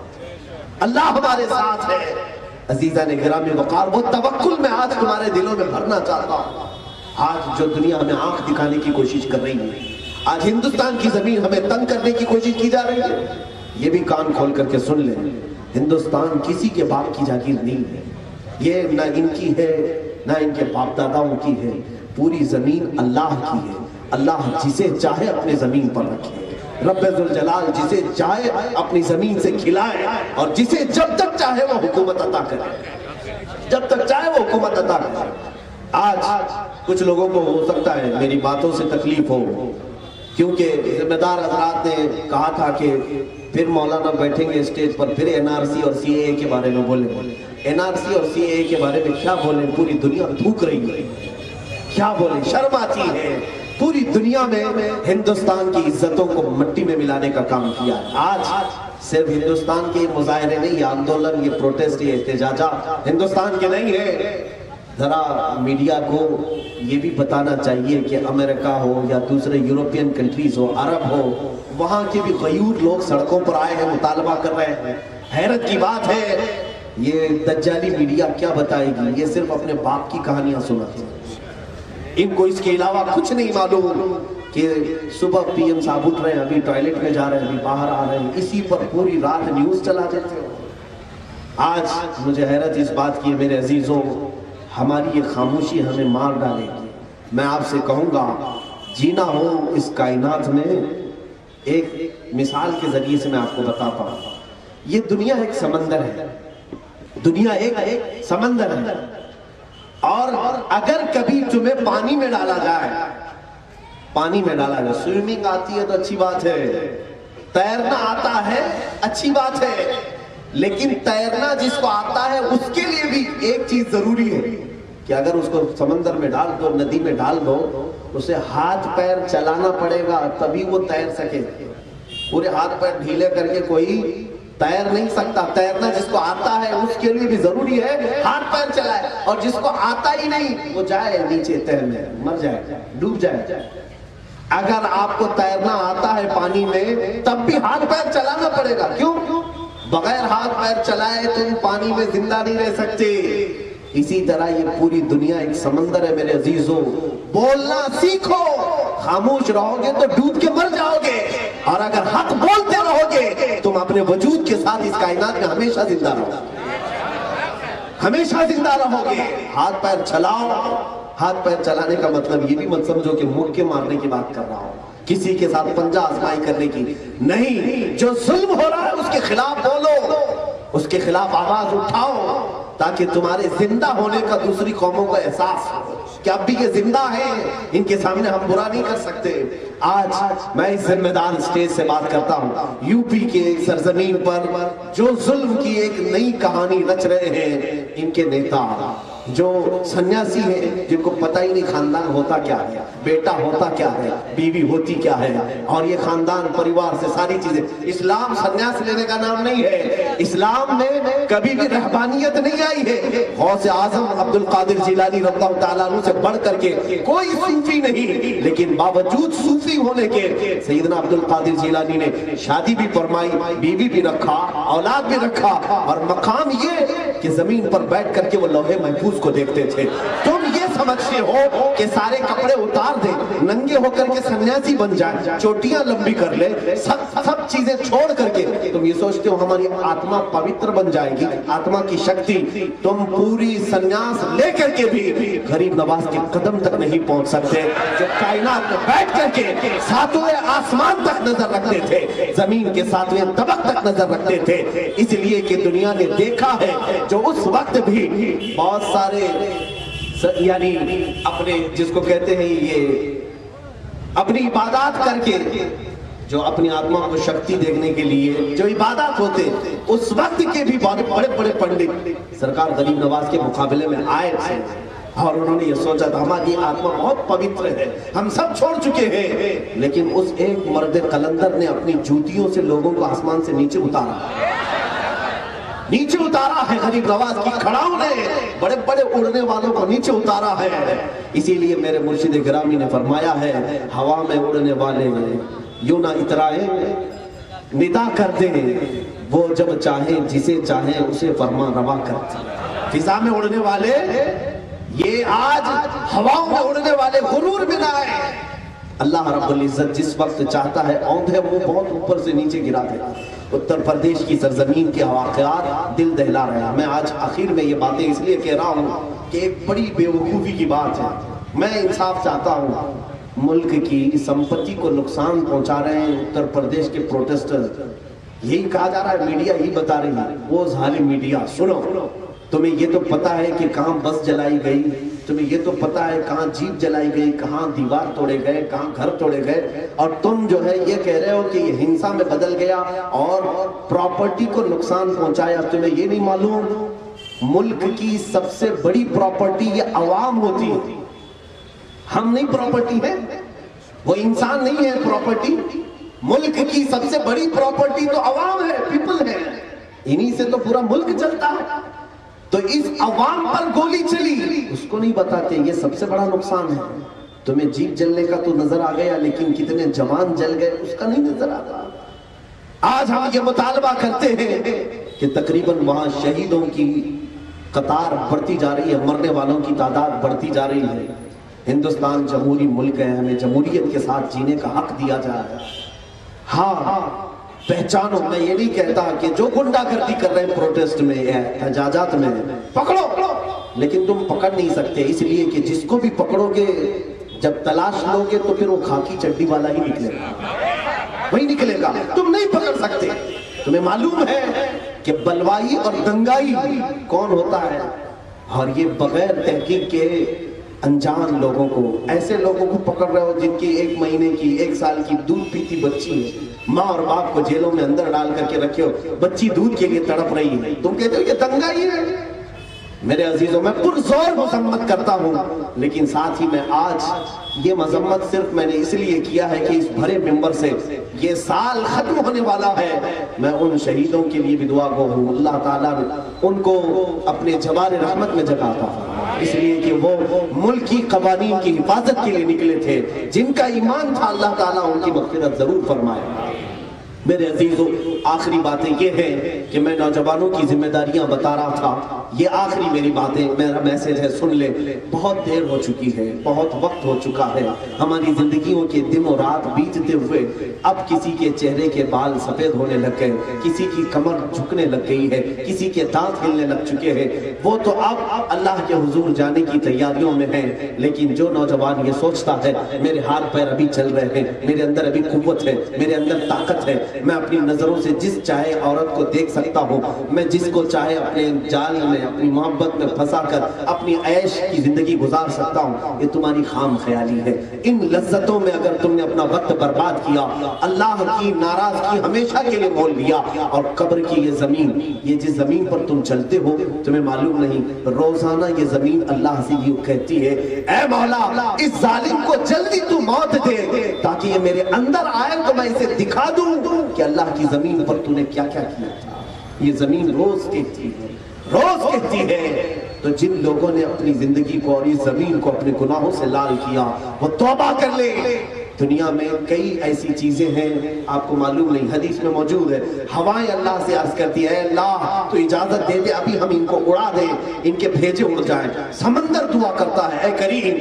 اللہ ہمارے ساتھ ہے۔ عزیزان گرامی وقار، وہ توکل میں آج تمہارے دلوں میں بھرنا چاہتا ہوں۔ آج جو دنیا ہمیں آنکھ دکھانے کی کوشش کر رہی ہے، آج ہندوستان کی زمین ہمیں تنگ کرنے کی کوشش کی جا رہی ہے، یہ بھی کان کھول کر کے سن لیں، ہندوستان کسی کے باپ کی جاگیر نہیں ہے، یہ نہ ان کی ہے نہ ان کے باپ داداؤں کی ہے، پوری زمین اللہ کی ہے۔ اللہ جسے چاہے اپنے زمین پر رکھے، رب ذوالجلال جسے چاہے اپنی زمین سے کھلائے، اور جسے جب تک چاہے وہ حکومت عطا کرے، جب تک چاہے وہ حکومت عطا کرے۔ آج کچھ لوگوں کو ہو سکتا ہے میری باتوں سے تکلیف ہو، کیونکہ ذمہ دار حضرات نے کہا تھا کہ پھر مولانا بیٹھیں گے اسٹیج پر، پھر NRC اور CAA کے بارے میں بولیں۔ NRC اور CAA کے بارے میں کیا بولیں؟ پوری دنیا تھوک رہی ہے، کیا بولیں؟ شرم آتی ہے۔ پوری دنیا میں ہندوستان کی عزتوں کو مٹی میں ملانے کا کام کیا ہے۔ آج صرف ہندوستان کے مظاہرے نہیں، یہ آندولن، یہ پروٹیسٹ، یہ احتجاجات ہندوستان کے نہیں ہے۔ ذرا میڈیا کو یہ بھی بتانا چاہیے کہ امریکہ ہو یا دوسرے یورپین کنٹریز ہو، عرب ہو، وہاں کے بھی غیور لوگ سڑکوں پر آئے ہیں، مطالبہ کر رہے ہیں۔ حیرت کی بات ہے، یہ دجالی میڈیا کیا بتائے گی؟ یہ صرف اپنے باپ کی کہانیاں سناتی ہے، ان کو اس کے علاوہ کچھ نہیں معلوم کہ صبح PM صاحب اٹھ رہے ہیں، ابھی ٹوائلٹ میں جا رہے ہیں، ابھی باہر آ رہے ہیں، اسی پر پوری رات نیوز چلا دیتے ہو۔ آج مجھے حیرت اس بات کی ہے میرے عزیزوں، ہماری یہ خاموشی ہمیں مار ڈالے گی۔ میں آپ سے کہوں گا جینا ہو اس کائنات میں، ایک مثال کے ذریعے سے میں آپ کو بتاتا ہوں۔ یہ دنیا ایک سمندر ہے، دنیا ایک سمندر ہے، اور اگر کبھی تمہیں پانی میں ڈالا جائے پانی میں ڈالا ہے. سوئمنگ آتی ہے تو اچھی بات ہے, تیرنا آتا ہے اچھی بات ہے, لیکن تیرنا جس کو آتا ہے اس کے لیے بھی ایک چیز ضروری ہے کہ اگر اس کو سمندر میں ڈال دو, ندی میں ڈال دو, اسے ہاتھ پیر چلانا پڑے گا تبھی وہ تیر سکے. پورے ہاتھ پیر ڈھیلے کر کے کوئی تیر نہیں سکتا. تیرنا جس کو آتا ہے اس کے لیے بھی ضروری ہے ہاتھ پیر چلائے, اور جس کو آتا ہی نہیں وہ جائے نیچے تیرنے, مر جائے, ڈوب جائے. اگر آپ کو تیرنا آتا ہے پانی میں تب بھی ہاتھ پیر چلانا پڑے گا. کیوں؟ بغیر ہاتھ پیر چلائے تم پانی میں زندہ نہیں رہ سکتے. اسی طرح یہ پوری دنیا ایک سمندر ہے میرے عزیزوں. بولنا سیکھو, خاموش رہو گے تو ڈوب کے مر جاؤ گے, اور اگر حق بولتے رہو گے تم اپنے وجود کے ساتھ اس کائنات میں ہمیشہ زندہ رہو گے, ہمیشہ زندہ رہو گے. ہاتھ پیر چلاؤ. ہاتھ پیر چلانے کا مطلب یہ بھی مت سمجھو کہ مکے مارنے کی بات کر رہا ہوں, کسی کے ساتھ پنجہ آزمائی کرنے کی نہیں. جو ظلم ہو رہا ہے اس کے خلاف بولو, اس کے خلاف آواز اٹھاؤ, تاکہ تمہارے زندہ ہونے کا دوسری قوموں کو احساس ہو کہ اب بھی یہ زندہ ہیں, ان کے سامنے ہم برا نہیں کر سکتے. آج میں اس ذمہ دار اسٹیج سے بات کرتا ہوں, یو پی کے سرزمین پر جو ظلم کی ایک نئی کہانی رچ رہے ہیں ان کے نیتا, جو سنیاسی ہیں جن کو پتہ ہی نہیں خاندان ہوتا کیا ہے, بیٹا ہوتا کیا ہے, بیوی ہوتی کیا ہے, اور یہ خاندان پریوار سے ساری چیزیں. اسلام سنیاس لینے کا نام نہیں ہے. اسلام میں کبھی بھی رہبانیت نہیں آئی ہے. غوث اعظم عبد القادر جیلانی رضی اللہ تعالیٰ عنہ سے بڑھ کر کے کوئی صوفی نہیں, لیکن باوجود صوفی ہونے کے سیدنا عبد القادر جیلانی نے شادی بھی فرمائی, بیوی بھی رکھا, اولاد بھی رکھا, اور مقام یہ کہ زمین پر بیٹھ کر کے وہ لوح محفوظ کو دیکھتے تھے. تم یہ سمجھتے ہو کہ سارے کپڑے اتار دیں, ننگے ہو کر کے سنیاسی بن جائیں, چوٹیاں لمبی کر لیں, سب چیزیں چھوڑ کر کے تم یہ سوچتے ہو ہماری آتما پوتر بن جائے گی, آتما کی شکتی. تم پوری سنیاس لے کر کے بھی غریب نواز کے قدم تک نہیں پہنچ سکتے, جو کائنات میں بیٹھ کر کے ساتویں آسمان تک نظر رکھتے تھے, زمین کے ساتویں طبق تک نظر رکھتے تھے. اس لیے کہ دنیا نے دیکھا ہے جو اس وقت بھی بہت سارے یعنی اپنے جس کو کہتے ہیں یہ اپنی عبادات کر کے, جو اپنی آتما کو شکتی دیکھنے کے لیے جو عبادات ہوتے, اس وقت کے بھی بہت بڑے بڑے پنڈت سرکار غریب نواز کے مقابلے میں آئے تھے, اور انہوں نے یہ سوچا تھا ہماری آتما بہت پوتر ہے, ہم سب چھوڑ چکے ہیں, لیکن اس ایک مرد قلندر نے اپنی جوتیوں سے لوگوں کو آسمان سے نیچے اتارا ہے. غریب نواز کی کھڑاؤں نے بڑے بڑے اڑنے والوں کو نیچے اتارا ہے. اسی لیے میرے مرشد گرامی نے فرمایا ہے, ہوا میں اڑنے والے یوں نہ اترائیں, ندا کر دیں وہ جب چاہیں, جسے چاہیں اسے فرما روا کر دیں. فضا میں اڑنے والے یہ آج ہواؤں میں اڑنے والے غرور میں نہ آئے. اللہ رب العزت جس وقت چاہتا ہے اوندھے وہ بہت اوپر سے نیچے گرا دیتا. اتر پردیش کی سرزمین کے واقعات دل دہلا رہے ہیں. میں آج آخر میں یہ باتیں اس لیے کہہ رہا ہوں کہ ایک بڑی بے وقوفی کی بات ہے. میں انصاف چاہتا ہوں. ملک کی سمپتی کو نقصان پہنچا رہے ہیں اتر پردیش کے پروٹیسٹر. یہی کہا جا رہا ہے, میڈیا یہی بتا رہی ہے. وہ ظالم میڈیا, سنو, تمہیں یہ تو پتا ہے کہ کہاں بس جلائی گئی, تمہیں یہ تو پتا ہے کہاں جیپ جلائی گئی, کہاں دیوار توڑے گئے, کہاں گھر توڑے گئے, اور تم جو ہے یہ کہہ رہے ہو کہ یہ ہنسا میں بدل گیا اور پراپرٹی کو نقصان پہنچایا. تمہیں یہ نہیں معلوم ملک کی سب سے بڑی پراپرٹی یہ عوام ہوتی ہے. ہم نہیں پراپرٹی ہے, وہ انسان نہیں ہے پراپرٹی. ملک کی سب سے بڑی پراپرٹی تو عوام ہے, پیپل ہے. انہی سے تو پورا ملک چلتا ہے. تو اس عوام پر گولی چلی, اس کو نہیں بتاتے یہ سب سے بڑا نقصان ہے. تمہیں جیپ جلنے کا تو نظر آ گیا, لیکن کتنے جوان جل گئے اس کا نہیں نظر آتا. آج ہم یہ مطالبہ کرتے ہیں کہ تقریباً وہاں شہیدوں کی قطار بڑھتی جا رہی ہے, مرنے والوں کی تعداد بڑھتی جا رہی ہے. ہندوستان جمہوری ملک ہے, ہمیں جمہوریت کے ساتھ جینے کا حق دیا جائے. ہاں پہچانو, میں یہ نہیں کہتا کہ جو گنڈا گردی کر رہے ہیں پروٹیسٹ میں یا احتجاجات میں پکڑو, لیکن تم پکڑ نہیں سکتے. اس لیے کہ جس کو بھی پکڑو گے جب تلاش لو گے تو پھر وہ خاکی چڈی والا ہی نکلے گا, وہی نکلے گا. تم نہیں پکڑ سکتے. تمہیں معلوم ہے کہ بلوائی اور دنگائی کون ہوتا ہے, اور یہ بغیر تحقیق کے انجان لوگوں کو، ایسے لوگوں کو پکڑ رہے ہو جن کی 1 مہینے کی 1 سال کی دودھ پیتی بچی ہے، ماں اور باپ کو جیلوں میں اندر ڈال کر کے رکھے ہو، بچی دودھ کے لیے تڑپ رہی ہے، تم کہتے ہو یہ دنگائی ہے۔ میرے عزیزوں، میں پرزور مذمت کرتا ہوں، لیکن ساتھ ہی میں آج یہ مذمت صرف میں نے اس لیے کیا ہے کہ اس بھرے ممبر سے یہ سال ختم ہونے والا ہے، میں ان شہیدوں کے لیے بھی دعا گو ہوں، اللہ تعالیٰ نے ان کو اپنے جبار رحمت میں جگاتا ہے، اس لیے کہ وہ ملک کی قوانین کی حفاظت کے لیے نکلے تھے، جن کا ایمان تھا اللہ تعالیٰ ان کی مغفرت ضرور فرمائے۔ میرے عزیزوں، آخری باتیں یہ ہیں کہ میں نوجوانوں کی ذمہ داریاں بتا رہا تھا، یہ آخری میری باتیں، میرا میسج ہے، سن لیں۔ بہت دیر ہو چکی ہے، بہت وقت ہو چکا ہے، ہماری زندگیوں کے دن و رات بیتتے ہوئے اب کسی کے چہرے کے بال سفید ہونے لگ گئے، کسی کی کمر جھکنے لگ گئی ہے، کسی کے دانت ہلنے لگ چکے ہیں، وہ تو اب اللہ کے حضور جانے کی تیاریوں میں ہیں، لیکن جو نوجوان یہ سوچتا ہے میرے ہاتھ پیر ابھی چل رہے ہیں، میرے اندر ابھی قوت ہے، میرے اندر طاقت ہے، میں اپنی نظروں سے جس چاہے عورت کو دیکھ سکتا ہوں، میں جس کو چاہے اپنے جال میں اپنی محبت میں پھنسا کر اپنی عیش کی زندگی گزار سکتا ہوں، یہ تمہاری خام خیالی ہے۔ ان لذتوں میں اگر تم نے اپنا وقت برباد کیا، اللہ کی ناراضگی ہمیشہ کے لیے مول لیا، اور قبر کی یہ زمین، یہ جس زمین پر تم چلتے ہو تمہیں معلوم نہیں، روزانہ یہ زمین اللہ سے یہ کہتی ہے، اے مولا اس ظالم کو جلدی تو موت دے تاکہ یہ میرے اندر آئے تو میں اسے دکھا دوں کہ اللہ کی زمین پر تو نے کیا کیا کیا تھا۔ یہ زمین روز کہتی ہے، تو جن لوگوں نے اپنی زندگی کو اور اس زمین کو اپنے گناہوں سے لال کیا وہ توبہ کر لے۔ دنیا میں کئی ایسی چیزیں ہیں آپ کو معلوم نہیں، حدیث میں موجود ہے، ہوائیں اللہ سے عرض کرتی ہے، اے اللہ تو اجازت دے دے ابھی ہم ان کو اڑا دیں، ان کے بھیجے اڑ جائیں۔ سمندر دعا کرتا ہے، اے کریم،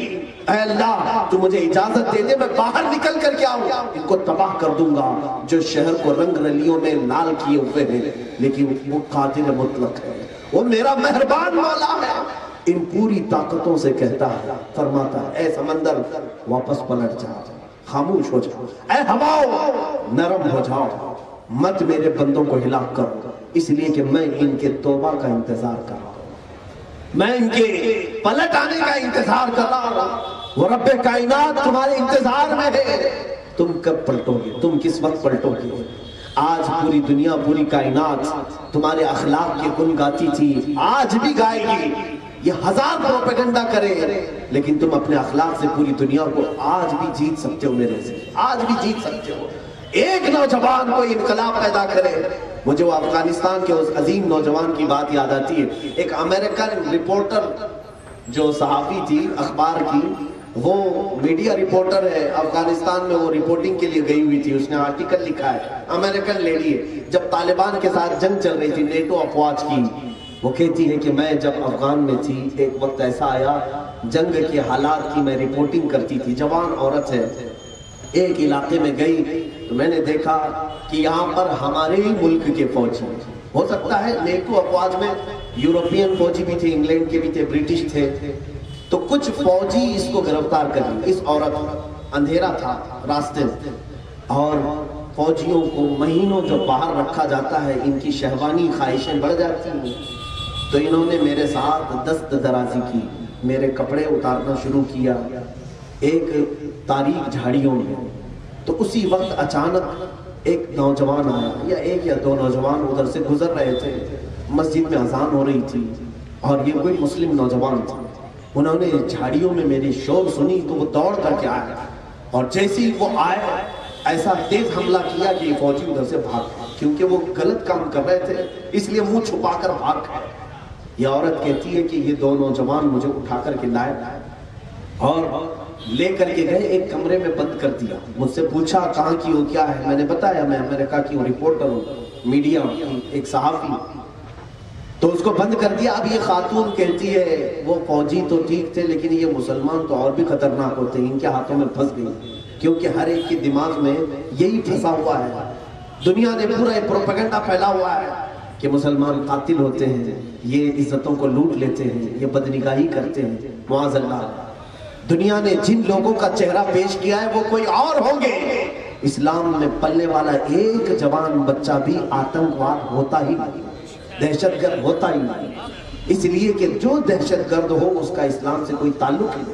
اے اللہ تو مجھے اجازت دے دے، میں باہر نکل کر کے آؤں، ان کو تباہ کر دوں گا جو شہر کو رنگ رلیوں میں لال کیے ہوئے ہیں، لیکن وہ قادر مطلق ہے، وہ میرا مہربان مولا ہے۔ ان پوری طاقتوں سے کہتا ہے، فرماتا ہے، اے سمندر واپس پلٹ جا، خاموش ہو جاؤ، اے ہواؤ نرم ہو جاؤ، مت میرے بندوں کو ہلاک کرو، اس لیے کہ میں ان کے توبہ کا انتظار کر رہا ہوں، میں ان کے پلٹ آنے کا انتظار کر رہا ہوں۔ وہ رب کائنات تمہارے انتظار میں ہے، تم کب پلٹو گے، تم کس وقت پلٹو گے؟ آج پوری دنیا، پوری کائنات تمہارے اخلاق کے گن گاتی تھی، آج بھی گائے گی، یہ ہزار پروپیگنڈا کرے، لیکن تم اپنے اخلاق سے پوری دنیا کو آج بھی جیت سکتے ہو، میرے سے آج بھی جیت سکتے ہو۔ ایک نوجوان کو انقلاب پیدا کرے، مجھے وہ افغانستان کے اس عظیم نوجوان کی بات یاد آتی ہے، ایک امریکن رپورٹر جو صحافی تھی اخبار کی، وہ میڈیا رپورٹر ہے، افغانستان میں وہ رپورٹنگ کے لیے گئی ہوئی تھی، اس نے آرٹیکل لکھا ہے، امریکن لیڈی ہے، جب طالبان کے ساتھ جنگ چل رہی تھی نیٹو افواج کی، وہ کہتی ہے کہ میں جب افغان میں تھی ایک وقت ایسا آیا جنگ کے حالات کی میں رپورٹنگ کرتی تھی، جوان عورت ہے، ایک علاقے میں گئی تو میں نے دیکھا کہ یہاں پر ہمارے ہی ملک کے فوجی، ہو سکتا ہے نیٹو افواج میں یورپین فوجی بھی تھے، انگلینڈ کے بھی تھے، برٹش تھے، تو کچھ فوجی اس کو گرفتار کر لی، اس عورت، اندھیرا تھا راستے میں، اور فوجیوں کو مہینوں جو باہر رکھا جاتا ہے ان کی شہوانی خواہشیں بڑھ جاتی ہیں، تو انہوں نے میرے ساتھ دست درازی کی، میرے کپڑے اتارنا شروع کیا ایک تاریک جھاڑیوں میں، تو اسی وقت اچانک ایک نوجوان آیا، یا ایک یا دو نوجوان ادھر سے گزر رہے تھے، مسجد میں اذان ہو رہی تھی اور یہ کوئی مسلم نوجوان تھا، انہوں نے جھاڑیوں میں میری شور سنی تو وہ دوڑ کر کے آئے، اور جیسے ہی وہ آئے ایسا تیز حملہ کیا کہ یہ فوجی ادھر سے بھاگ گئے، کیونکہ وہ غلط کام کر رہے تھے اس لیے منہ چھپا کر بھاگ گئے۔ یہ عورت کہتی ہے کہ یہ دو نوجوان مجھے اٹھا کر کے لائے اور لے کر کے گئے، ایک کمرے میں بند کر دیا، مجھ سے پوچھا کہاں کی ہو، کیا ہے، میں نے بتایا میں امریکہ کی ہوں، رپورٹر ہوں، میڈیا ایک صحافی، تو اس کو بند کر دیا۔ اب یہ خاتون کہتی ہے وہ فوجی تو ٹھیک تھے لیکن یہ مسلمان تو اور بھی خطرناک ہوتے ہیں، ان کے ہاتھوں میں پھنس گئی، کیونکہ ہر ایک کے دماغ میں یہی پھنسا ہوا ہے، دنیا نے پورا ایک پروپیگنڈا پھیلا ہوا ہے کہ مسلمان قاتل ہوتے ہیں، یہ عزتوں کو لوٹ لیتے ہیں، یہ بدنگاہی کرتے ہیں، معاذ اللہ۔ دنیا نے جن لوگوں کا چہرہ پیش کیا ہے وہ کوئی اور ہوں گے، اسلام میں پلنے والا ایک جوان بچہ بھی آتنکواد ہوتا ہی نہیں، دہشت گرد ہوتا ہی نہیں، اس لیے کہ جو دہشت گرد ہو اس کا اسلام سے کوئی تعلق نہیں۔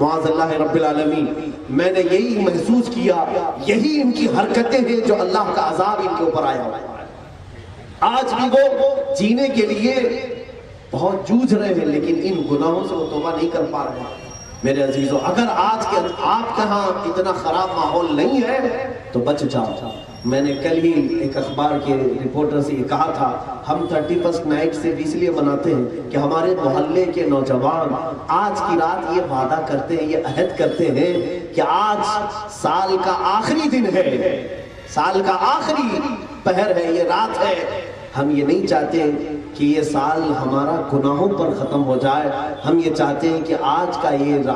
معاذ اللہ رب العالمین، میں نے یہی محسوس کیا، یہی ان کی حرکتیں ہیں جو اللہ کا عذاب ان کے اوپر آیا ہوا ہے۔ آج بھی وہ جینے کے لیے بہت جوجھ رہے ہیں، لیکن ان گناہوں سے وہ توبہ نہیں کر پا رہے ہیں۔ میرے عزیزوں، اگر آج کے آپ کے ہاں اتنا خراب ماحول نہیں ہے تو بچ جاؤ۔ میں نے کل ہی ایک اخبار کے رپورٹر سے یہ کہا تھا، ہم 31 نائٹ سے اس لیے مناتے ہیں کہ ہمارے محلے کے نوجوان آج کی رات یہ وعدہ کرتے ہیں، یہ عہد کرتے ہیں کہ آج سال کا آخری دن ہے، سال کا آخری پہر ہے، یہ رات ہے، ہم یہ نہیں چاہتے کہ یہ سال ہمارا گناہوں پر ختم ہو جائے، ہم یہ چاہتے ہیں کہ آج کا یہ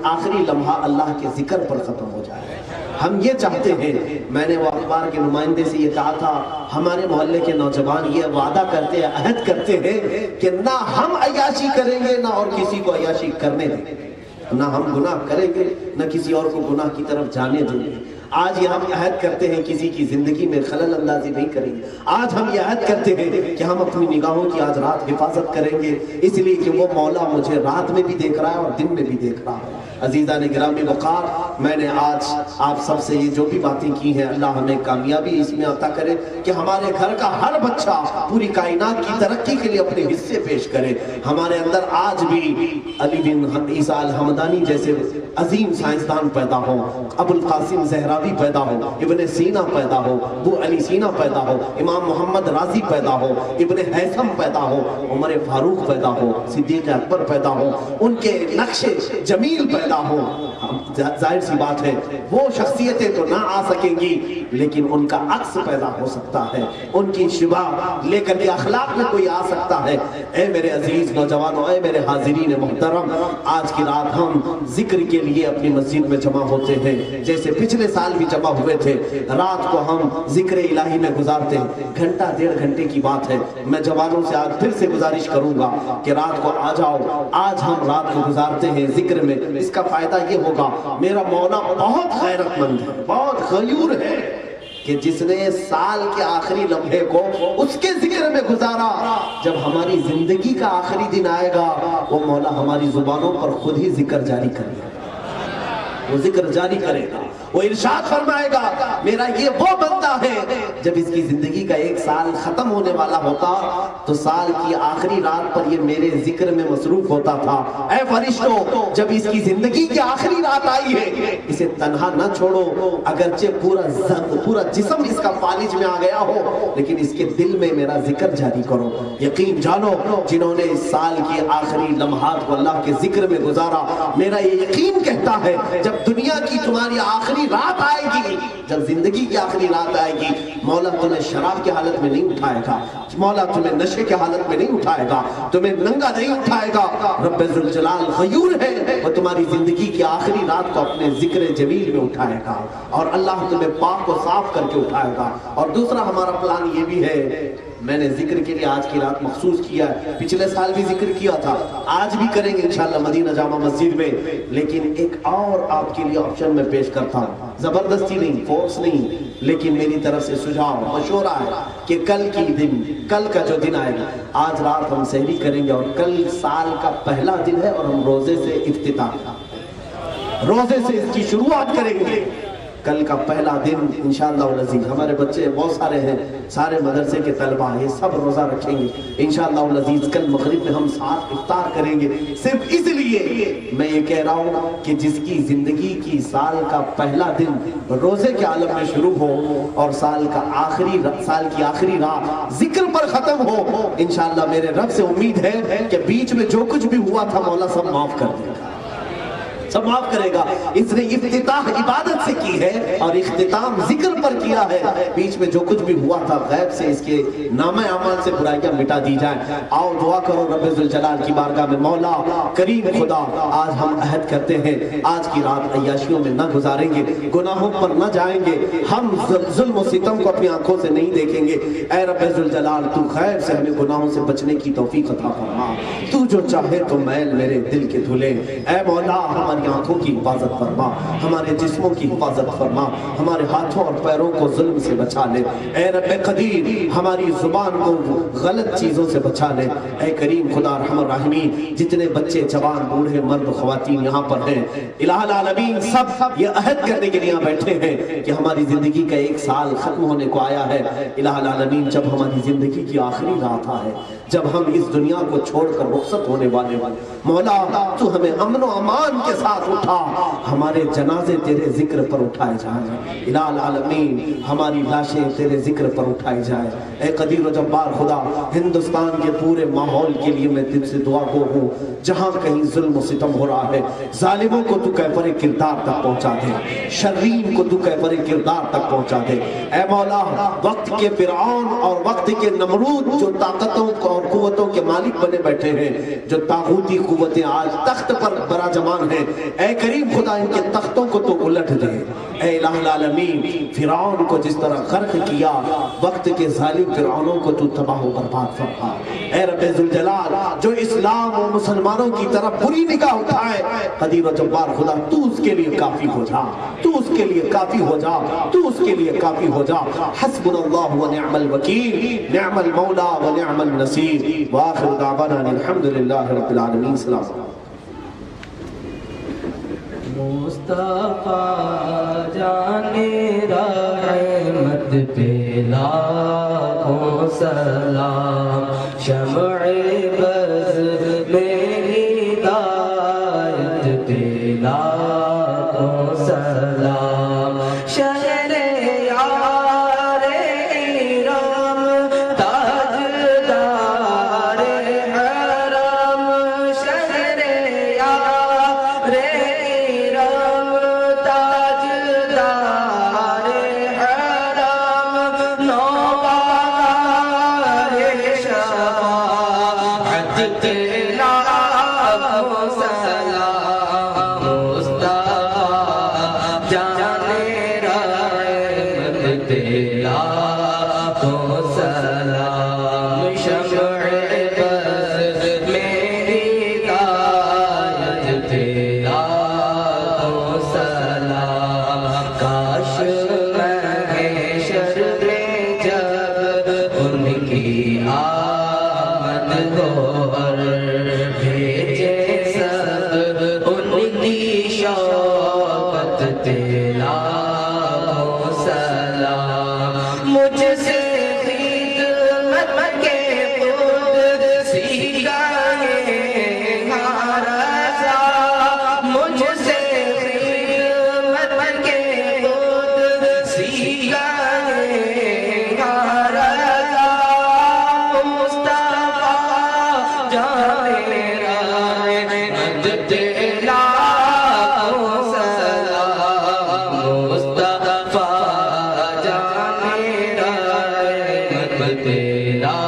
آخری لمحہ اللہ کے ذکر پر ختم ہو جائے، ہم یہ چاہتے ہیں۔ میں نے وہ اخبار کے نمائندے سے یہ کہا تھا، ہمارے محلے کے نوجوان یہ وعدہ کرتے ہیں، عہد کرتے ہیں کہ نہ ہم عیاشی کریں گے نہ اور کسی کو عیاشی کرنے دیں گے، نہ ہم گناہ کریں گے نہ کسی اور کو گناہ کی طرف جانے دیں گے۔ آج یہ ہم عہد کرتے ہیں کسی کی زندگی میں خلل اندازی نہیں کریں گے۔ آج ہم یہ عہد کرتے ہیں کہ ہم اپنی نگاہوں کی آج رات حفاظت کریں گے، اس لیے کہ وہ مولا مجھے رات میں بھی دیکھ رہا ہے اور دن میں بھی دیکھ رہا ہے۔ عزیزان گرامی وقار، میں نے آج آپ سب سے یہ جو بھی باتیں کی ہیں، اللہ ہمیں کامیابی اس میں عطا کرے کہ ہمارے گھر کا ہر بچہ پوری کائنات کی ترقی کے لیے اپنے حصے پیش کرے۔ ہمارے اندر آج بھی علی بن عیسیٰ الحمدانی جیسے عظیم سائنسدان پیدا ہو، ابو القاسم زہراوی پیدا ہو، ابن سینا پیدا ہو، ابو علی سینا پیدا ہو، امام محمد رازی پیدا ہو، ابن حیثم پیدا ہو، عمر فاروق پیدا ہو، صدیق اکبر پیدا ہو، ان کے نقش جمیل پیدا ہو۔ ظاہر سی بات ہے وہ شخصیتیں تو نہ آ سکیں گی، لیکن ان کا عکس پیدا ہو سکتا ہے، ان کی شبہ لے کر کے اخلاق میں کوئی آ سکتا ہے۔ اے میرے عزیز نوجوانوں، اے میرے حاضرین محترم، آج کی رات ہم ذکر کے لیے اپنی مسجد میں جمع ہوتے ہیں، جیسے پچھلے سال بھی جمع ہوئے تھے۔ رات کو ہم ذکر الہی میں گزارتے ہیں، گھنٹہ 1.5 گھنٹے کی بات ہے۔ میں جوانوں سے آج پھر سے گزارش کروں گا کہ رات کو آ جاؤ، آج ہم رات کو گزارتے ہیں ذکر میں۔ اس کا فائدہ یہ ہوگا، میرا مولا بہت غیرت مند ہے، بہت غیور ہے کہ جس نے سال کے آخری لمحے کو اس کے ذکر میں گزارا، جب ہماری زندگی کا آخری دن آئے گا وہ مولا ہماری زبانوں پر خود ہی ذکر جاری کرے گا، وہ ذکر جاری کرے گا، وہ ارشاد فرمائے گا میرا یہ وہ بندہ ہے جب اس کی زندگی کا 1 سال ختم ہونے والا ہوتا تو سال کی آخری رات پر یہ میرے ذکر میں مصروف ہوتا تھا۔ اے فرشتوں، جب اس کی زندگی کی آخری رات آئی ہے اسے تنہا نہ چھوڑو، اگرچہ پورا جسم اس کا فالج میں آ گیا ہو لیکن اس کے دل میں میرا ذکر جاری کرو۔ یقین جانو جنہوں نے اس سال کی آخری لمحات کو اللہ کے ذکر میں گزارا، میرا یہ یقین کہتا ہے جب دنیا کی تمہاری آخری رات آئے گی، جب زندگی کی آخری رات آئے گی، مولا تمہیں شراب کی حالت میں نہیں اٹھائے گا، مولا تمہیں نشے کی حالت میں نہیں اٹھائے گا، تمہیں ننگا نہیں اٹھائے گا۔ رب ذوالجلال غیور ہے، وہ تمہاری زندگی کی آخری رات کو اپنے ذکر جمیل میں اٹھائے گا اور اللہ تمہیں پاک و صاف کر کے اٹھائے گا۔ اور دوسرا ہمارا پلان یہ بھی ہے، میں نے ذکر کے لیے آج کی رات مخصوص کیا ہے، پچھلے سال بھی ذکر کیا تھا، آج بھی کریں گے انشاءاللہ مدینہ جامع مسجد میں، لیکن ایک اور آپ کے لیے آپشن میں پیش کرتا ہوں، زبردستی نہیں، فورس نہیں، لیکن میری طرف سے سجھاؤ مشورہ ہے کہ کل کا جو دن آئے گا، آج رات ہم سحری کریں گے اور کل سال کا پہلا دن ہے اور ہم روزے سے افتتاح، روزے سے اس کی شروعات کریں گے۔ کل کا پہلا دن انشاءاللہ العزیز، ہمارے بچے بہت سارے ہیں، سارے مدرسے کے طلبہ یہ سب روزہ رکھیں گے انشاءاللہ العزیز۔ کل مغرب میں ہم ساتھ افطار کریں گے، صرف اس لیے میں یہ کہہ رہا ہوں کہ جس کی زندگی کی سال کا پہلا دن روزے کے عالم میں شروع ہو اور سال کی آخری رات ذکر پر ختم ہو، انشاءاللہ میرے رب سے امید ہے کہ بیچ میں جو کچھ بھی ہوا تھا مولا سب معاف کر دے گا، سب معاف کرے گا۔ اس نے افتتاح عبادت سے کی ہے اور اختتام ذکر پر کیا ہے، بیچ میں جو کچھ بھی ہوا تھا غیب سے اس کے نامہ اعمال سے برائیاں مٹا دی جائیں۔ آؤ دعا کرو رب ذوالجلال کی بارگاہ میں، مولا کریم خدا آج ہم عہد کرتے ہیں آج کی رات عیاشیوں میں نہ گزاریں گے، گناہوں پر نہ جائیں گے، ہم ظلم و ستم کو اپنی آنکھوں سے نہیں دیکھیں گے۔ اے رب ذوالجلال تو غیب سے ہمیں گناہوں سے بچنے کی توفیق عطا فرما، تو جو چاہے تو میل میرے دل کے دھلے۔ اے مولا ہماری ہماری آنکھوں کی حفاظت فرما، ہمارے جسموں کی حفاظت فرما، ہمارے ہاتھوں اور پیروں کو ظلم سے بچا لے۔ اے رب قدیر ہماری زبان کو غلط چیزوں سے بچا لے۔ اے کریم خدا ارحم الراحمین، جتنے بچے جوان بوڑھے مرد خواتین یہاں پر ہیں، الہ العالمین سب یہ عہد کرنے کے لیے بیٹھے ہیں کہ ہماری زندگی کا 1 سال ختم ہونے کو آیا ہے۔ الہ العالمین جب ہماری زندگی کی آخری رات ہے، جب ہم اس دنیا کو چھوڑ کر رخصت ہونے والے مولا تو ہمیں امن و امان کے ساتھ اٹھا، ہمارے جنازے تیرے ذکر پر اٹھائے جائیں۔ الہ العالمین ہماری لاشیں تیرے ذکر پر اٹھائی جائیں۔ اے قدیر و جبار خدا، ہندوستان کے پورے ماحول کے لیے میں تجھ سے دعا گو ہوں، جہاں کہیں ظلم و ستم ہو رہا ہے ظالموں کو تو کیفر کردار تک پہنچا دے، شریر کو تو کیفر کردار تک پہنچا دے۔ اے مولا وقت کے فرعون اور وقت کے نمرود جو طاقتوں اور قوتوں کے مالک بنے بیٹھے ہیں، جو طاغوتی قوتیں آج تخت پر براجمان ہیں، اے کریم خدا ان کے تختوں کو تو الٹ دے۔ اے الہ العالمین فرعون کو جس طرح غرق کیا، وقت کے ظالم فرعونوں کو تو تباہ و برباد فرما۔ اے رب ذوالجلال جو اسلام و مسلمانوں کی طرف بری نگاہ اٹھائے، قدیر و جبار خدا تو اس کے لیے کافی ہو جا، تو اس کے لیے کافی ہو جا، تو اس کے لیے کافی ہو جا۔ حسبنا اللہ و نعم الوکیل، نعم المولا و نعم النصیر، وآخر دعوانا الحمدللہ رب العالمین۔ سلام مصطفیٰ جانے رحمت پہ لاکھوں سلام، شمع بز میں ہدایت پہ لاکھوں سلام، شہر یار ایران تاجدار حرم، شہر یار ایران تاجدار حرم، نوبہار شفاعت تیرا سلام، مصطفیٰ جانے رحمت تیرا سلام، شمع بز میں ہدایت تیرا سلام، کاش محشر میں جب ان کی آمد ہو اور بھیجے سب ان کی شوقت تیرا سلام، مجھ سے خدمت کے خود سیکھائیں رضا، مجھ سے خدمت کے خود سیکھائیں رضا، مصطفیٰ جانے رحمت تیرا سلام، مصطفیٰ جانے رحمت تیرا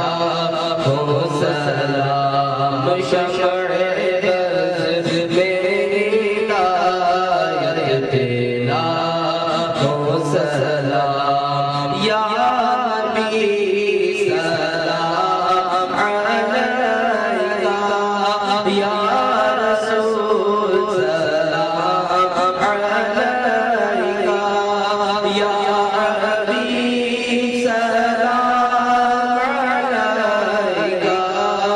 سلام، شمع بز میں ہدایت تیرا سلام، یا نبی سلام علیکہ، یا رسول سلام علیکہ، یا حبیب سلام علیکہ،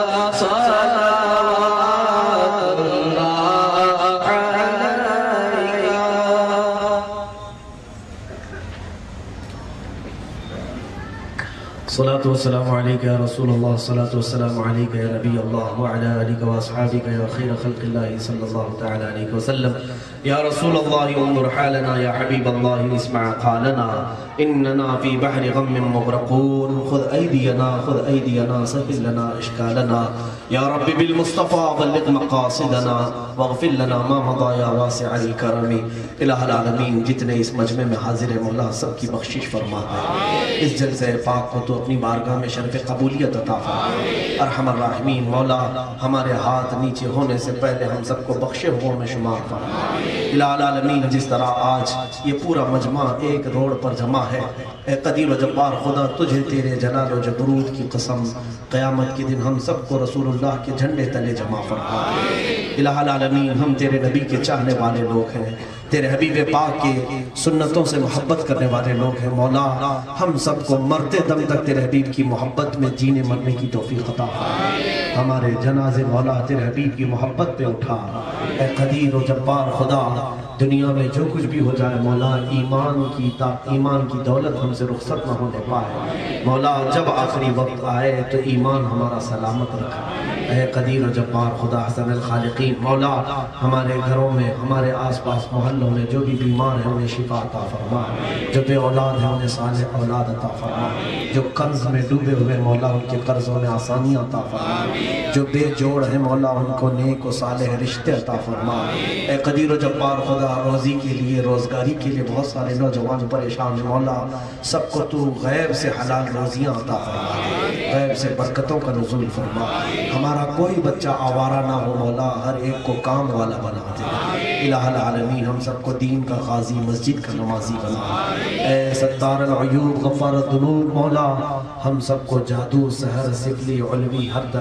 صلوات اللہ علیکہ۔ الصلاة والسلام عليك يا رسول الله، الصلاة والسلام عليك يا نبي الله وعلى آلك وأصحابك يا خير خلق الله صلى الله تعالى عليه وسلم، يا رسول الله انظر حالنا، يا حبيب الله اسمع قالنا، إننا في بحر غم مغرقون، خذ أيدينا سهل لنا إشكالنا، يا رب بالمصطفى بلغ مقاصدنا واغفر لنا ما مضى يا واسع الكرم۔ الہ العالمین جتنے اس مجمع میں حاضر ہیں مولا سب کی بخشش فرما دے، اس جلسہ پاک کو تو اپنی بارگاہ میں شرف قبولیت عطا فرما۔ ارحم الراحمین مولا ہمارے ہاتھ نیچے ہونے سے پہلے ہم سب کو بخشے ہوا میں شمار فرما۔ الہ العالمین جس طرح آج یہ پورا مجمع ایک روڈ پر جمع ہے، اے قدیر و جبار خدا تجھے تیرے جلال و جبروت کی قسم قیامت کے دن ہم سب کو رسول اللہ کے جھنڈے تلے جمع فرما۔ الہ العالمین ہم تیرے نبی کے چاہنے والے لوگ ہیں، تیرے حبیب پاک کے سنتوں سے محبت کرنے والے لوگ ہیں۔ مولا ہم سب کو مرتے دم تک تیرے حبیب کی محبت میں جینے مرنے کی توفیق عطا فرما۔ ہمارے جنازے مولا تیرے حبیب کی محبت پہ اٹھا۔ اے قدیر و جبار خدا دنیا میں جو کچھ بھی ہو جائے مولا ایمان کی دولت ہم سے رخصت نہ ہونے پائے۔ مولا جب آخری وقت آئے تو ایمان ہمارا سلامت رکھا۔ اے قدیر و جبار خدا حسن الخالقین مولا ہمارے گھروں میں ہمارے آس پاس محلوں میں جو بھی بیمار ہیں انہیں شفا عطا فرما، جو بے اولاد ہیں انہیں صالح اولاد عطا فرما، جو قرض میں ڈوبے ہوئے مولا ان کے قرضوں میں آسانیاں عطا فرما، جو بے جوڑ ہیں مولا ان کو نیک و صالح رشتے عطا فرما۔ اے قدیر و جبار خدا روزی کے لیے روزگاری کے لیے بہت سارے نوجوان پریشان ہیں مولا سب کو تو غیب سے حلال روزیاں عطا فرما، غیب سے برکتوں کا نزول فرما۔ ہمارا کوئی بچہ آوارہ نہ ہو مولا ہر ایک کو کام والا بنا دے۔ الہ العالمین ہم سب کو دین کا غازی مسجد کا نمازی بنا۔ اے ستار العیوب غفار الذنوب مولا ہم سب کو جادو سحر سفلی علوی ہر طرح